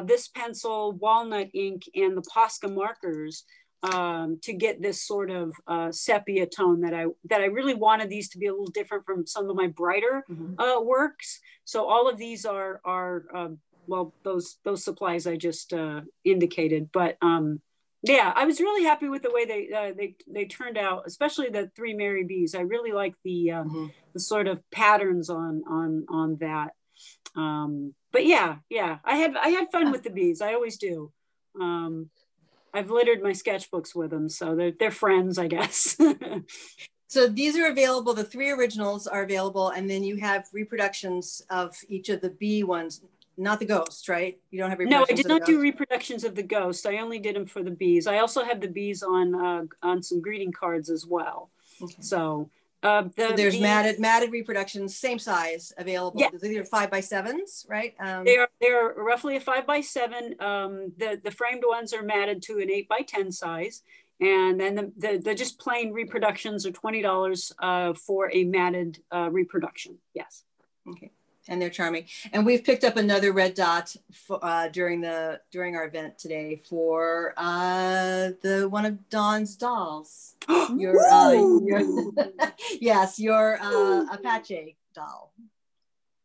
this pencil, walnut ink, and the Posca markers to get this sort of sepia tone that I really wanted these to be a little different from some of my brighter works. So all of these are well, those supplies I just indicated, but yeah, I was really happy with the way they turned out, especially the Three Merry Bees. I really like the sort of patterns on that. But yeah, I had fun with the bees. I always do. I've littered my sketchbooks with them, so they're friends, I guess. So these are available. The 3 originals are available, and then you have reproductions of each of the bee ones. Not the ghost, right? You don't have reproductions. No, I did not do reproductions of the ghost. I only did them for the bees. I also have the bees on some greeting cards as well. Okay. So so there's matted reproductions, same size, available. Yeah. These are 5x7s, right? They are roughly a 5x7. The framed ones are matted to an 8x10 size, and then the just plain reproductions are $20 for a matted reproduction. Yes. Okay. And they're charming. And we've picked up another red dot during our event today for the one of Dawn's dolls. your yes, your Apache doll.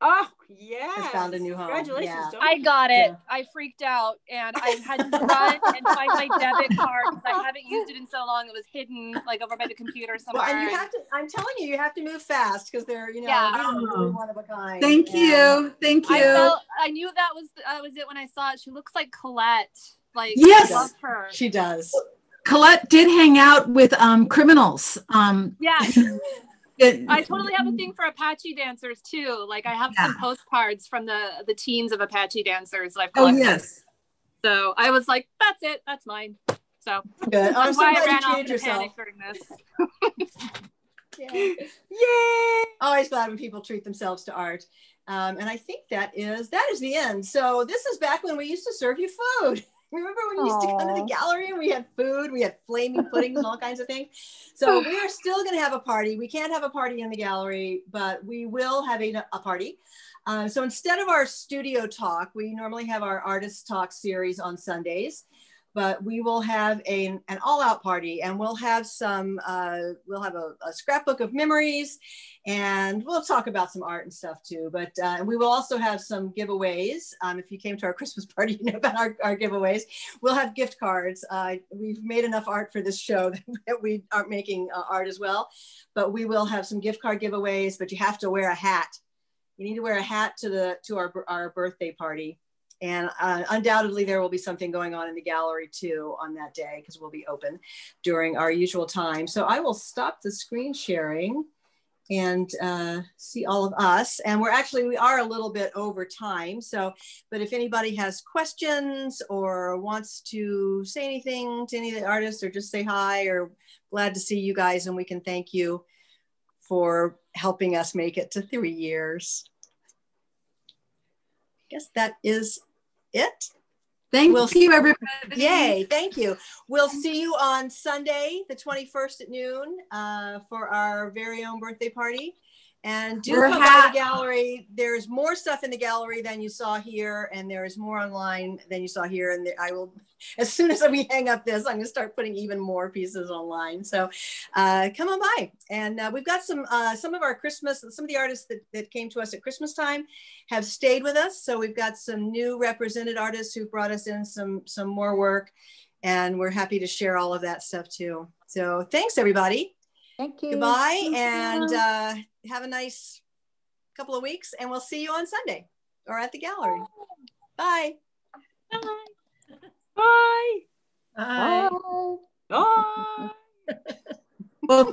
Oh, yeah. Has found a new home. Congratulations. Yeah. I got it. Yeah. I freaked out and I had to run and find my debit card because I haven't used it in so long. It was hidden like over by the computer somewhere. Well, and you have to, I'm telling you, you have to move fast because they're, these are really one of a kind. Thank you. Thank you. I knew that was it when I saw it. She looks like Colette. Like, yes, I love her. She does. Colette did hang out with criminals. Yeah. I totally have a thing for Apache dancers too. Like I have some postcards from the teens of Apache dancers that I've collected. Oh yes. So I was like, that's it. That's mine. So good. I'm so glad you ran off treated yourself panic during this. Yay! Always glad when people treat themselves to art. And I think that is the end. So this is back when we used to serve you food. Remember when we used to come to the gallery and we had food, we had flaming puddings and all kinds of things. So we are still going to have a party. We can't have a party in the gallery, but we will have a party. So instead of our studio talk, we normally have our artist talk series on Sundays, but we will have an all-out party, and we'll have we'll have a scrapbook of memories, and we'll talk about some art and stuff too. But we will also have some giveaways. If you came to our Christmas party, you know about our giveaways. We'll have gift cards. We've made enough art for this show that we aren't making art as well, but we will have some gift card giveaways. But you have to wear a hat. You need to wear a hat to our birthday party. And undoubtedly there will be something going on in the gallery too on that day because we'll be open during our usual time. So I will stop the screen sharing and see all of us. And we are a little bit over time. So, but if anybody has questions or wants to say anything to any of the artists or just say hi, or glad to see you guys, and we can thank you for helping us make it to 3 years. I guess that is it. Thank you, everybody. Yay, thank you. We'll see you on Sunday, the 21st at noon for our very own birthday party. And do come by the gallery. There's more stuff in the gallery than you saw here, and there is more online than you saw here. And I will, as soon as we hang up this, I'm going to start putting even more pieces online. So come on by. And we've got some of our Christmas, some of the artists that came to us at Christmas time have stayed with us. So we've got some new represented artists who brought us in some more work, and we're happy to share all of that stuff too. So thanks, everybody. Thank you. Goodbye, and have a nice couple of weeks, and we'll see you on Sunday or at the gallery. Bye. Bye. Bye. Bye. Bye. Well,